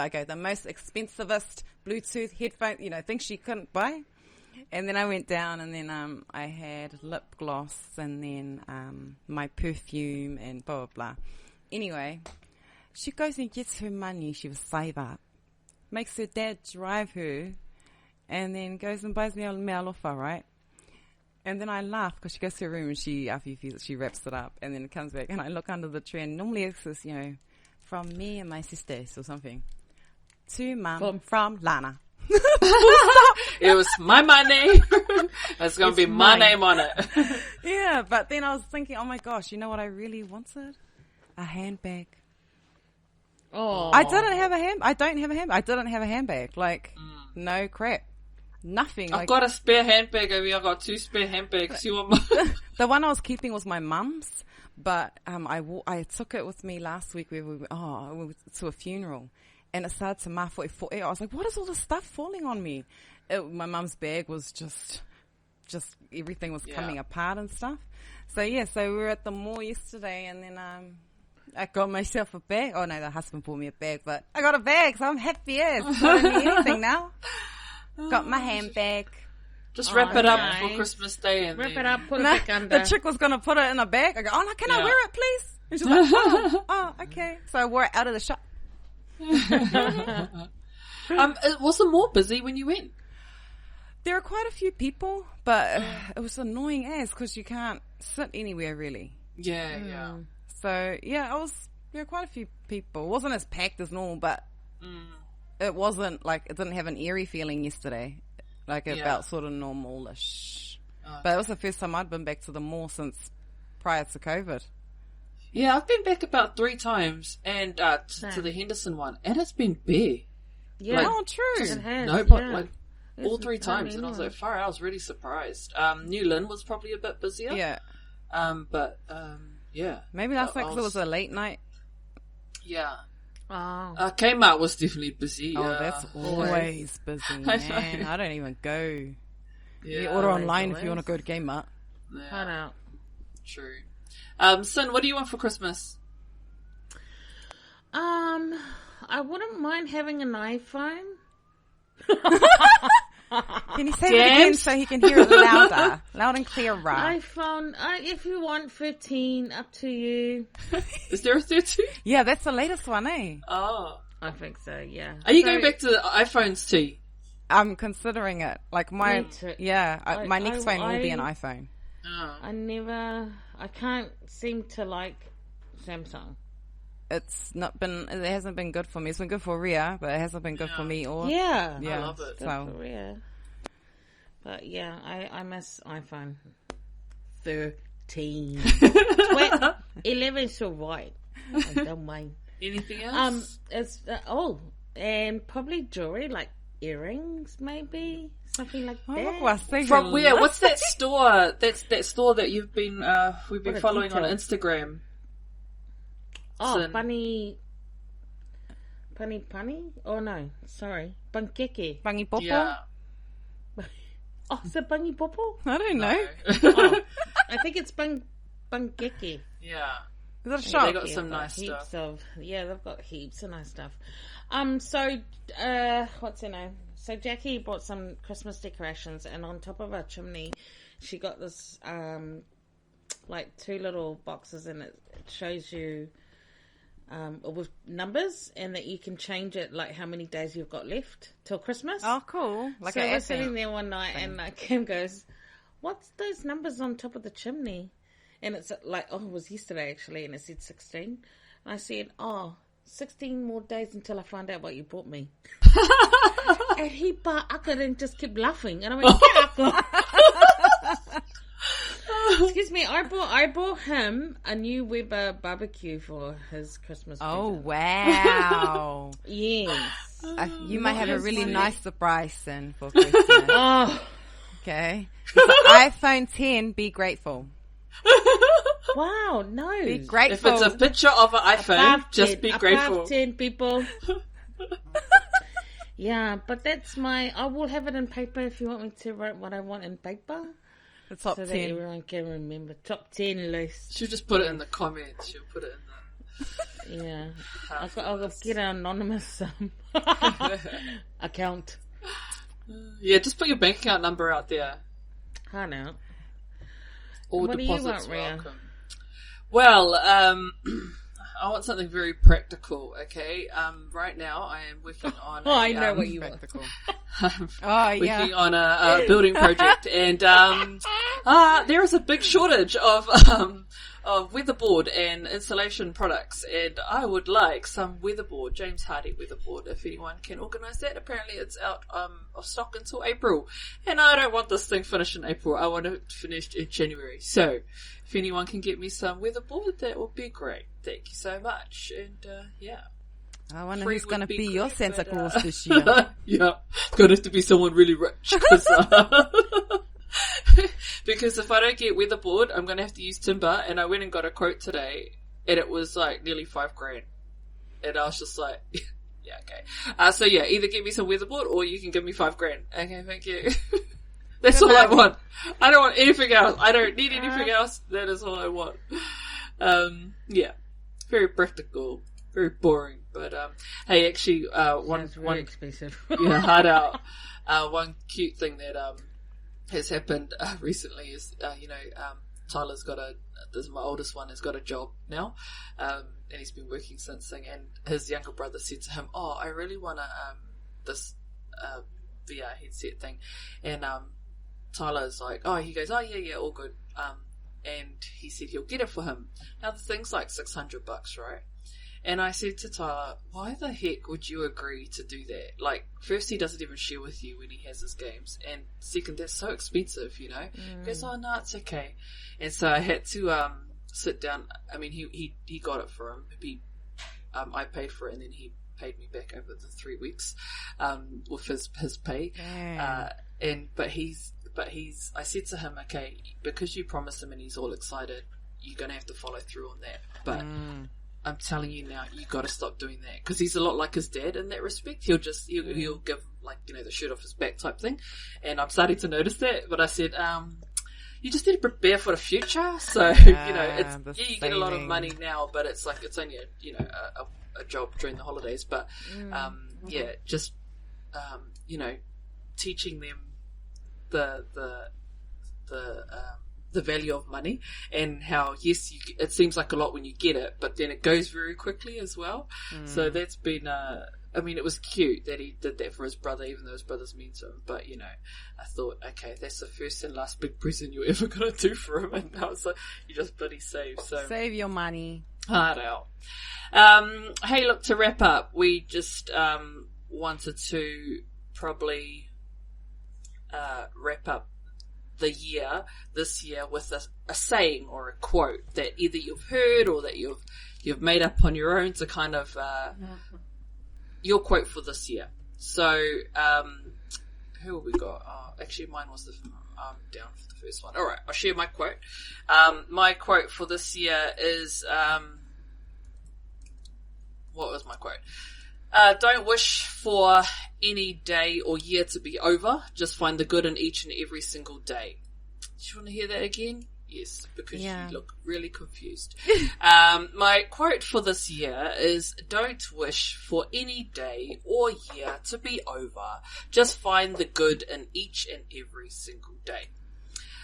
[SPEAKER 4] go the most expensivest Bluetooth headphone, things she couldn't buy. And then I went down and then I had lip gloss and then my perfume and blah, blah, blah. Anyway, she goes and gets her money she was saved up, makes her dad drive her, and then goes and buys me a alofa, right? And then I laugh because she goes to her room and she wraps it up and then it comes back and I look under the tree and normally it says, from me and my sisters or something. To Mum from Lana.
[SPEAKER 2] It was my money. It's going to be my name on it.
[SPEAKER 4] Yeah, but then I was thinking, oh my gosh, you know what I really wanted? A handbag.
[SPEAKER 3] Oh.
[SPEAKER 4] I don't have a handbag. Like, no crap. Nothing.
[SPEAKER 2] I've got a spare handbag over here. I've got 2 spare handbags. You want
[SPEAKER 4] The one I was keeping was my mum's, but I took it with me last week where we went to a funeral, and it started to mafu. I was like, what is all this stuff falling on me? My mum's bag was just everything was coming apart and stuff. So we were at the mall yesterday, and then I got myself a bag. Oh no, the husband bought me a bag, but I got a bag, so I'm happy as. I don't need anything now. Got my handbag.
[SPEAKER 2] Just wrap it up for Christmas Day. And
[SPEAKER 3] wrap it up, put it back under.
[SPEAKER 4] The chick was going to put it in a bag. I go, can I wear it, please? And she's like, oh, okay. So I wore it out of the shop.
[SPEAKER 2] Was the mall busy when you went?
[SPEAKER 4] There are quite a few people, but it was annoying because you can't sit anywhere really.
[SPEAKER 2] Yeah.
[SPEAKER 4] So, there were quite a few people. It wasn't as packed as normal, but... It wasn't it didn't have an eerie feeling yesterday. It felt sort of normal-ish. Okay. But it was the first time I'd been back to the mall since prior to COVID. Yeah,
[SPEAKER 2] I've been back about 3 times and to the Henderson one, and it's been bare.
[SPEAKER 3] Yeah.
[SPEAKER 2] Like,
[SPEAKER 4] Oh, true.
[SPEAKER 3] It has,
[SPEAKER 2] no, but
[SPEAKER 3] yeah.
[SPEAKER 2] like all
[SPEAKER 3] It's
[SPEAKER 2] 3 times, and I was like, far out, I was really surprised. New Lynn was probably a bit busier.
[SPEAKER 4] Yeah.
[SPEAKER 2] Yeah.
[SPEAKER 4] Maybe last night because it was a late night.
[SPEAKER 2] Yeah.
[SPEAKER 3] Oh.
[SPEAKER 2] Kmart was definitely busy.
[SPEAKER 4] Oh, that's always busy, man. I don't even go.
[SPEAKER 2] Yeah.
[SPEAKER 4] You order online if you want to go to Kmart.
[SPEAKER 2] Yeah.
[SPEAKER 3] I know.
[SPEAKER 2] True. Sin, what do you want for Christmas?
[SPEAKER 3] I wouldn't mind having an iPhone.
[SPEAKER 4] Can you say it again so he can hear it louder? Loud and clear, right?
[SPEAKER 3] iPhone, if you want 13, up to you.
[SPEAKER 2] Is there a 13?
[SPEAKER 4] Yeah, that's the latest one, eh?
[SPEAKER 2] Oh.
[SPEAKER 3] I think so, yeah.
[SPEAKER 2] Are you going back to the iPhones too?
[SPEAKER 4] I'm considering it. Like my,
[SPEAKER 3] Me too.
[SPEAKER 4] my next phone will be an iPhone.
[SPEAKER 2] Oh.
[SPEAKER 3] I can't seem to like Samsung.
[SPEAKER 4] It hasn't been good for me. It's been good for Rhea, but it hasn't been good for me or.
[SPEAKER 3] Yeah.
[SPEAKER 2] I love it.
[SPEAKER 4] So.
[SPEAKER 3] But yeah, I miss iPhone 13. 11's still right. I don't mind.
[SPEAKER 2] Anything else?
[SPEAKER 3] And probably jewelry, like earrings, maybe something like that.
[SPEAKER 4] Look what's
[SPEAKER 2] From where? What's that store? That store that you've been we've been following on Instagram.
[SPEAKER 3] Oh,
[SPEAKER 2] Sin.
[SPEAKER 3] Punny. Oh no, sorry, Bangkeke.
[SPEAKER 4] Bangi Popo?
[SPEAKER 2] Yeah.
[SPEAKER 3] Oh, is it Bangi Popo?
[SPEAKER 4] I don't know.
[SPEAKER 3] Oh, I think it's Bangkeke.
[SPEAKER 2] Yeah.
[SPEAKER 4] Is it a
[SPEAKER 2] They
[SPEAKER 4] shop?
[SPEAKER 2] got some nice stuff.
[SPEAKER 3] They've got heaps of nice stuff. So, what's her name? So Jackie bought some Christmas decorations, and on top of our chimney, she got this, like 2 little boxes, and it shows you, with numbers, and that you can change it, like how many days you've got left till Christmas.
[SPEAKER 4] Oh, cool. Like
[SPEAKER 3] so
[SPEAKER 4] an
[SPEAKER 3] we're
[SPEAKER 4] advent
[SPEAKER 3] sitting there one night, and Kim goes, "What's those numbers on top of the chimney?" And it's like, it was yesterday actually, and it said 16. And I said, 16 more days until I find out what you bought me. And he barked and just kept laughing. And I went, get up. Excuse me, I bought him a new Weber barbecue for his Christmas
[SPEAKER 4] Oh,
[SPEAKER 3] present.
[SPEAKER 4] wow.
[SPEAKER 3] Yes.
[SPEAKER 4] You might have a really nice surprise then for Christmas.
[SPEAKER 3] Oh,
[SPEAKER 4] Okay. iPhone 10, be grateful.
[SPEAKER 3] wow, no.
[SPEAKER 4] Be
[SPEAKER 2] If
[SPEAKER 4] grateful.
[SPEAKER 2] it's a picture of an iPhone, just be grateful.
[SPEAKER 3] Above 10 people. Yeah, but that's I will have it in paper if you want me to write what I want in paper.
[SPEAKER 4] The top
[SPEAKER 3] so
[SPEAKER 4] 10.
[SPEAKER 3] that everyone can remember. Top 10 list.
[SPEAKER 2] She'll just put it in the comments. She'll put it in
[SPEAKER 3] Yeah. I'll get an anonymous account.
[SPEAKER 2] Yeah, just put your bank account number out there.
[SPEAKER 3] I know.
[SPEAKER 2] All
[SPEAKER 3] What do you
[SPEAKER 2] deposits
[SPEAKER 3] want, Rhea?
[SPEAKER 2] welcome. Well, I want something very practical, okay? Right now I am working on
[SPEAKER 3] I know what you want.
[SPEAKER 4] Practical. Oh, yeah.
[SPEAKER 2] working on a building project, and there is a big shortage of weatherboard and insulation products, and I would like some weatherboard, James Hardy weatherboard, if anyone can organise that. Apparently it's out of stock until April, and I don't want this thing finished in April. I want it finished in January. So if anyone can get me some weatherboard, that would be great. Thank you so much. And yeah.
[SPEAKER 4] I wonder
[SPEAKER 2] Free
[SPEAKER 4] who's going to
[SPEAKER 2] would
[SPEAKER 4] be your
[SPEAKER 2] great,
[SPEAKER 4] Santa
[SPEAKER 2] but,
[SPEAKER 4] Claus this year.
[SPEAKER 2] Yeah, gonna have to be someone really rich. Because if I don't get weatherboard, I'm gonna have to use timber. And I went and got a quote today, and it was like nearly $5,000. And I was just like, yeah, okay. So yeah, either get me some weatherboard or you can give me $5,000. Okay, thank you. That's all I want. I don't want anything else. I don't need anything else. That is all I want. Yeah, very practical, very boring. But hey, actually, one
[SPEAKER 3] expensive.
[SPEAKER 2] yeah, hard out. One cute thing that has happened recently is Tyler's got my oldest one has got a job now, and he's been working since thing. And his younger brother said to him, "Oh, I really want this VR headset thing," and Tyler's like, "Oh," he goes, "Oh yeah, all good." And he said he'll get it for him. Now the thing's like $600, right? And I said to Tyler, why the heck would you agree to do that? Like, first, he doesn't even share with you when he has his games. And second, that's so expensive, you know? He goes, oh, no, it's okay. And so I had to sit down. I mean, he got it for him. I paid for it, and then he paid me back over the 3 weeks with his pay. But I said to him, okay, because you promised him and he's all excited, you're going to have to follow through on that. But I'm telling you now, you got to stop doing that, because he's a lot like his dad in that respect. He'll give, like, the shirt off his back type thing. And I'm starting to notice that. But I said, you just need to prepare for the future. So, you get a lot of money now, but it's only a job during the holidays. But, just, teaching them the value of money, and how, yes, it seems like a lot when you get it, but then it goes very quickly as well. So that's been, it was cute that he did that for his brother, even though his brother's mean to him. But, I thought, okay, that's the first and last big present you're ever going to do for him. And I was like, you just bloody save. So
[SPEAKER 4] save your money.
[SPEAKER 2] Hard out. Hey, look, to wrap up, we just wanted to probably wrap up this year with a saying or a quote that either you've heard or that you've made up on your own, to kind of your quote for this year. So who have we got? Actually mine was I'm down for the first one. Alright, I'll share my quote. My quote for this year is what was my quote? Don't wish for any day or year to be over. Just find the good in each and every single day. Do you want to hear that again? Yes, because you look really confused. My quote for this year is, don't wish for any day or year to be over. Just find the good in each and every single day.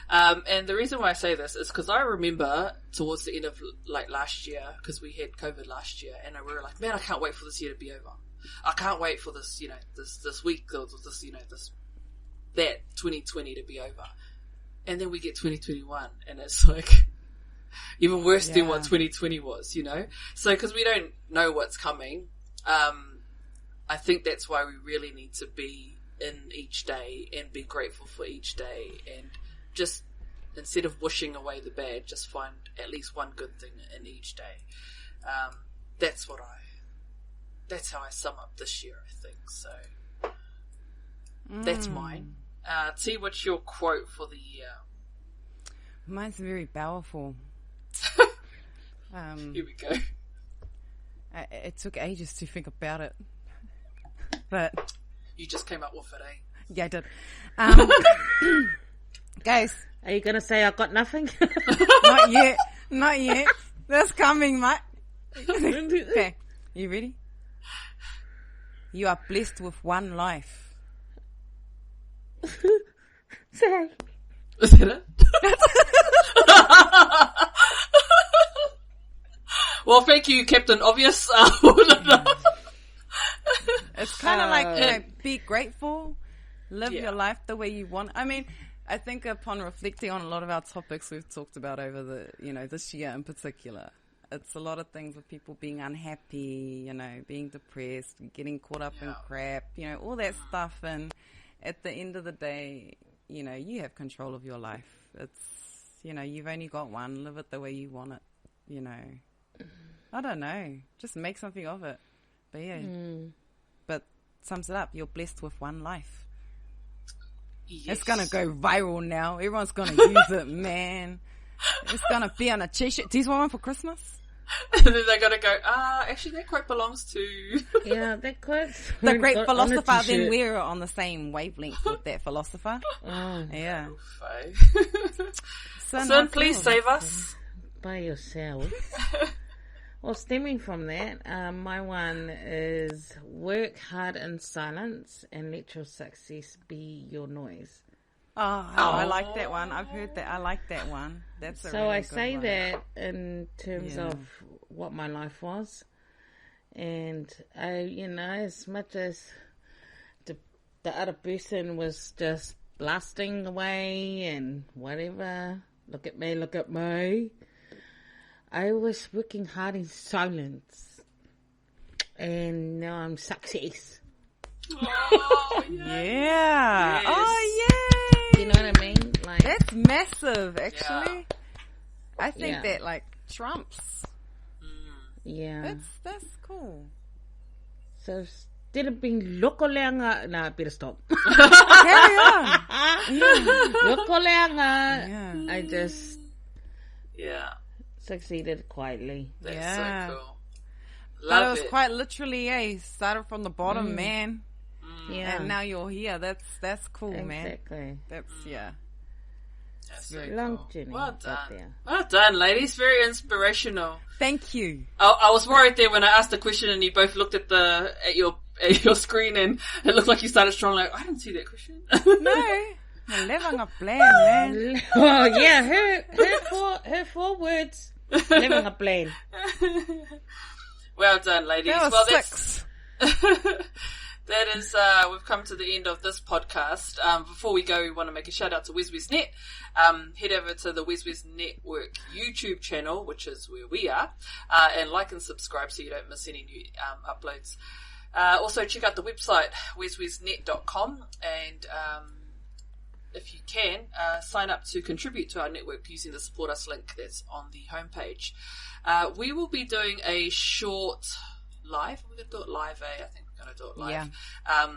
[SPEAKER 2] And the reason why I say this is because I remember towards the end of last year, because we had COVID last year, and we were like, man, I can't wait for this year to be over. I can't wait for this, this week, or this, that 2020 to be over. And then we get 2021, and it's like even worse than what 2020 was, So because we don't know what's coming, I think that's why we really need to be in each day and be grateful for each day, and just, instead of wishing away the bad, just find at least one good thing in each day. That's how I sum up this year, I think. So that's mine. T, what's your quote for the year?
[SPEAKER 4] Mine's very powerful.
[SPEAKER 2] Here we go.
[SPEAKER 4] It took ages to think about it, but
[SPEAKER 2] you just came up with it, eh?
[SPEAKER 4] Yeah, I did. Guys,
[SPEAKER 3] are you gonna say I got nothing?
[SPEAKER 4] Not yet. That's coming, mate. Okay, you ready? You are blessed with one life.
[SPEAKER 3] Say.
[SPEAKER 2] Is that it? Well, thank you, Captain Obvious.
[SPEAKER 4] It's kind of like, be grateful, live your life the way you want. I mean, I think upon reflecting on a lot of our topics we've talked about over this year in particular, it's a lot of things with people being unhappy, being depressed, getting caught up in crap, all that stuff. And at the end of the day, you have control of your life. It's, you've only got one. Live it the way you want it, I don't know. Just make something of it. But but sums it up. You're blessed with one life. Yes. It's going to go viral now. Everyone's going to use it, man. It's going to be on a t-shirt. Do you want one for Christmas?
[SPEAKER 2] And then they're going to go, actually that quote belongs to...
[SPEAKER 3] Yeah, that quote...
[SPEAKER 4] The great philosopher, then we're on the same wavelength with that philosopher.
[SPEAKER 3] Oh.
[SPEAKER 4] Yeah.
[SPEAKER 2] Son, please save us.
[SPEAKER 3] By yourself. Well, stemming from that, my one is work hard in silence and let your success be your noise.
[SPEAKER 4] Oh, I like that one. I've heard that. I like that one. That's a
[SPEAKER 3] so
[SPEAKER 4] really
[SPEAKER 3] I
[SPEAKER 4] good
[SPEAKER 3] say
[SPEAKER 4] one.
[SPEAKER 3] that in terms of what my life was, and as much as the other person was just blasting away and whatever, look at me. I was working hard in silence, and now I'm success.
[SPEAKER 2] Oh,
[SPEAKER 4] yeah.
[SPEAKER 2] Yes.
[SPEAKER 4] Oh, yay.
[SPEAKER 3] You know what I mean? Like,
[SPEAKER 4] that's massive, actually.
[SPEAKER 2] Yeah.
[SPEAKER 4] I think that, trumps.
[SPEAKER 3] Yeah.
[SPEAKER 4] That's cool.
[SPEAKER 3] So instead of being lokoleanga, nah, I better stop.
[SPEAKER 4] Carry on.
[SPEAKER 3] Lokoleanga.
[SPEAKER 4] Yeah.
[SPEAKER 3] I just
[SPEAKER 2] succeeded
[SPEAKER 3] quietly.
[SPEAKER 2] That's so cool.
[SPEAKER 4] But it was quite literally, started from the bottom, man.
[SPEAKER 3] Yeah.
[SPEAKER 4] And now you're here. That's cool, man.
[SPEAKER 3] Exactly.
[SPEAKER 4] That's
[SPEAKER 2] That's
[SPEAKER 4] very
[SPEAKER 2] very
[SPEAKER 3] long
[SPEAKER 2] cool.
[SPEAKER 3] journey.
[SPEAKER 2] Well done.
[SPEAKER 3] But yeah.
[SPEAKER 2] Well done, ladies. Very inspirational.
[SPEAKER 4] Thank you.
[SPEAKER 2] I was worried there when I asked the question and you both looked at your screen and it looked like you started strong. Like, I didn't see that question.
[SPEAKER 4] No. I'm living a plan, man.
[SPEAKER 3] Oh yeah, her 4 words. Living a plane.
[SPEAKER 2] Well done, ladies.
[SPEAKER 4] That was
[SPEAKER 2] well,
[SPEAKER 4] 6.
[SPEAKER 2] That is, we've come to the end of this podcast. Before we go, we want to make a shout out to WesWesNet. Head over to the WesWes Network YouTube channel, which is where we are, and like and subscribe so you don't miss any new uploads. Also, check out the website, weswesnet.com, and if you can, sign up to contribute to our network using the Support Us link that's on the homepage. We will be doing a short live. We're going to do it live, I think we're going to do it live.
[SPEAKER 4] Yeah.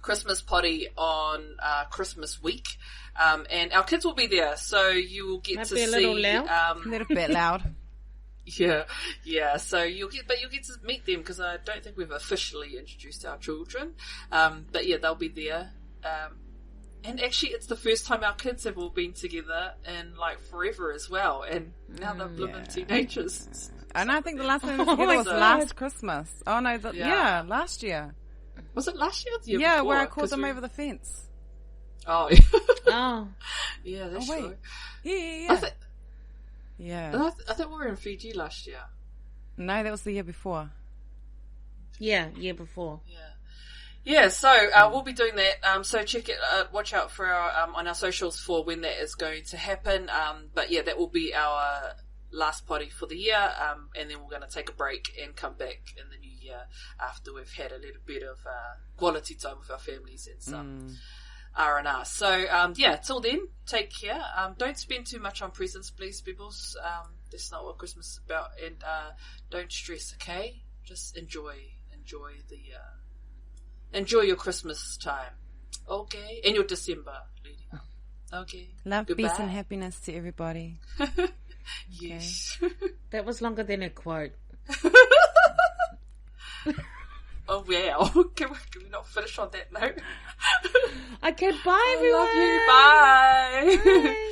[SPEAKER 2] Christmas potty on Christmas week. And our kids will be there, so you will get to see...
[SPEAKER 3] A little loud.
[SPEAKER 4] A little bit loud.
[SPEAKER 2] Yeah. So you'll get to meet them because I don't think we've officially introduced our children. But yeah, they'll be there. And actually, it's the first time our kids have all been together in like forever as well. And now they're living teenagers.
[SPEAKER 4] And I think the last time we were together was last Christmas. Oh no, last year.
[SPEAKER 2] Was it last year or the year
[SPEAKER 4] Yeah,
[SPEAKER 2] before?
[SPEAKER 4] where I called them over the fence.
[SPEAKER 2] Oh.
[SPEAKER 3] Oh.
[SPEAKER 2] Yeah, that's
[SPEAKER 4] wait.
[SPEAKER 2] true.
[SPEAKER 4] Yeah.
[SPEAKER 2] I think we were in Fiji last year.
[SPEAKER 4] No, that was the year before.
[SPEAKER 3] Yeah, year before.
[SPEAKER 2] Yeah, so we'll be doing that. So check it. Watch out for our on our socials for when that is going to happen. But yeah, that will be our last potty for the year. And then we're going to take a break and come back in the new year after we've had a little bit of quality time with our families and some R&R. So till then, take care. Don't spend too much on presents, please, people. That's not what Christmas is about. And don't stress, okay? Just enjoy the. Enjoy your Christmas time, okay? And your December, lady. Okay.
[SPEAKER 4] Love,
[SPEAKER 2] Goodbye.
[SPEAKER 4] peace, and happiness to everybody.
[SPEAKER 2] Yes.
[SPEAKER 3] That was longer than a quote.
[SPEAKER 2] Oh wow! Can we not finish on that note?
[SPEAKER 3] Okay, bye everyone.
[SPEAKER 2] I love you. Bye.
[SPEAKER 3] Bye.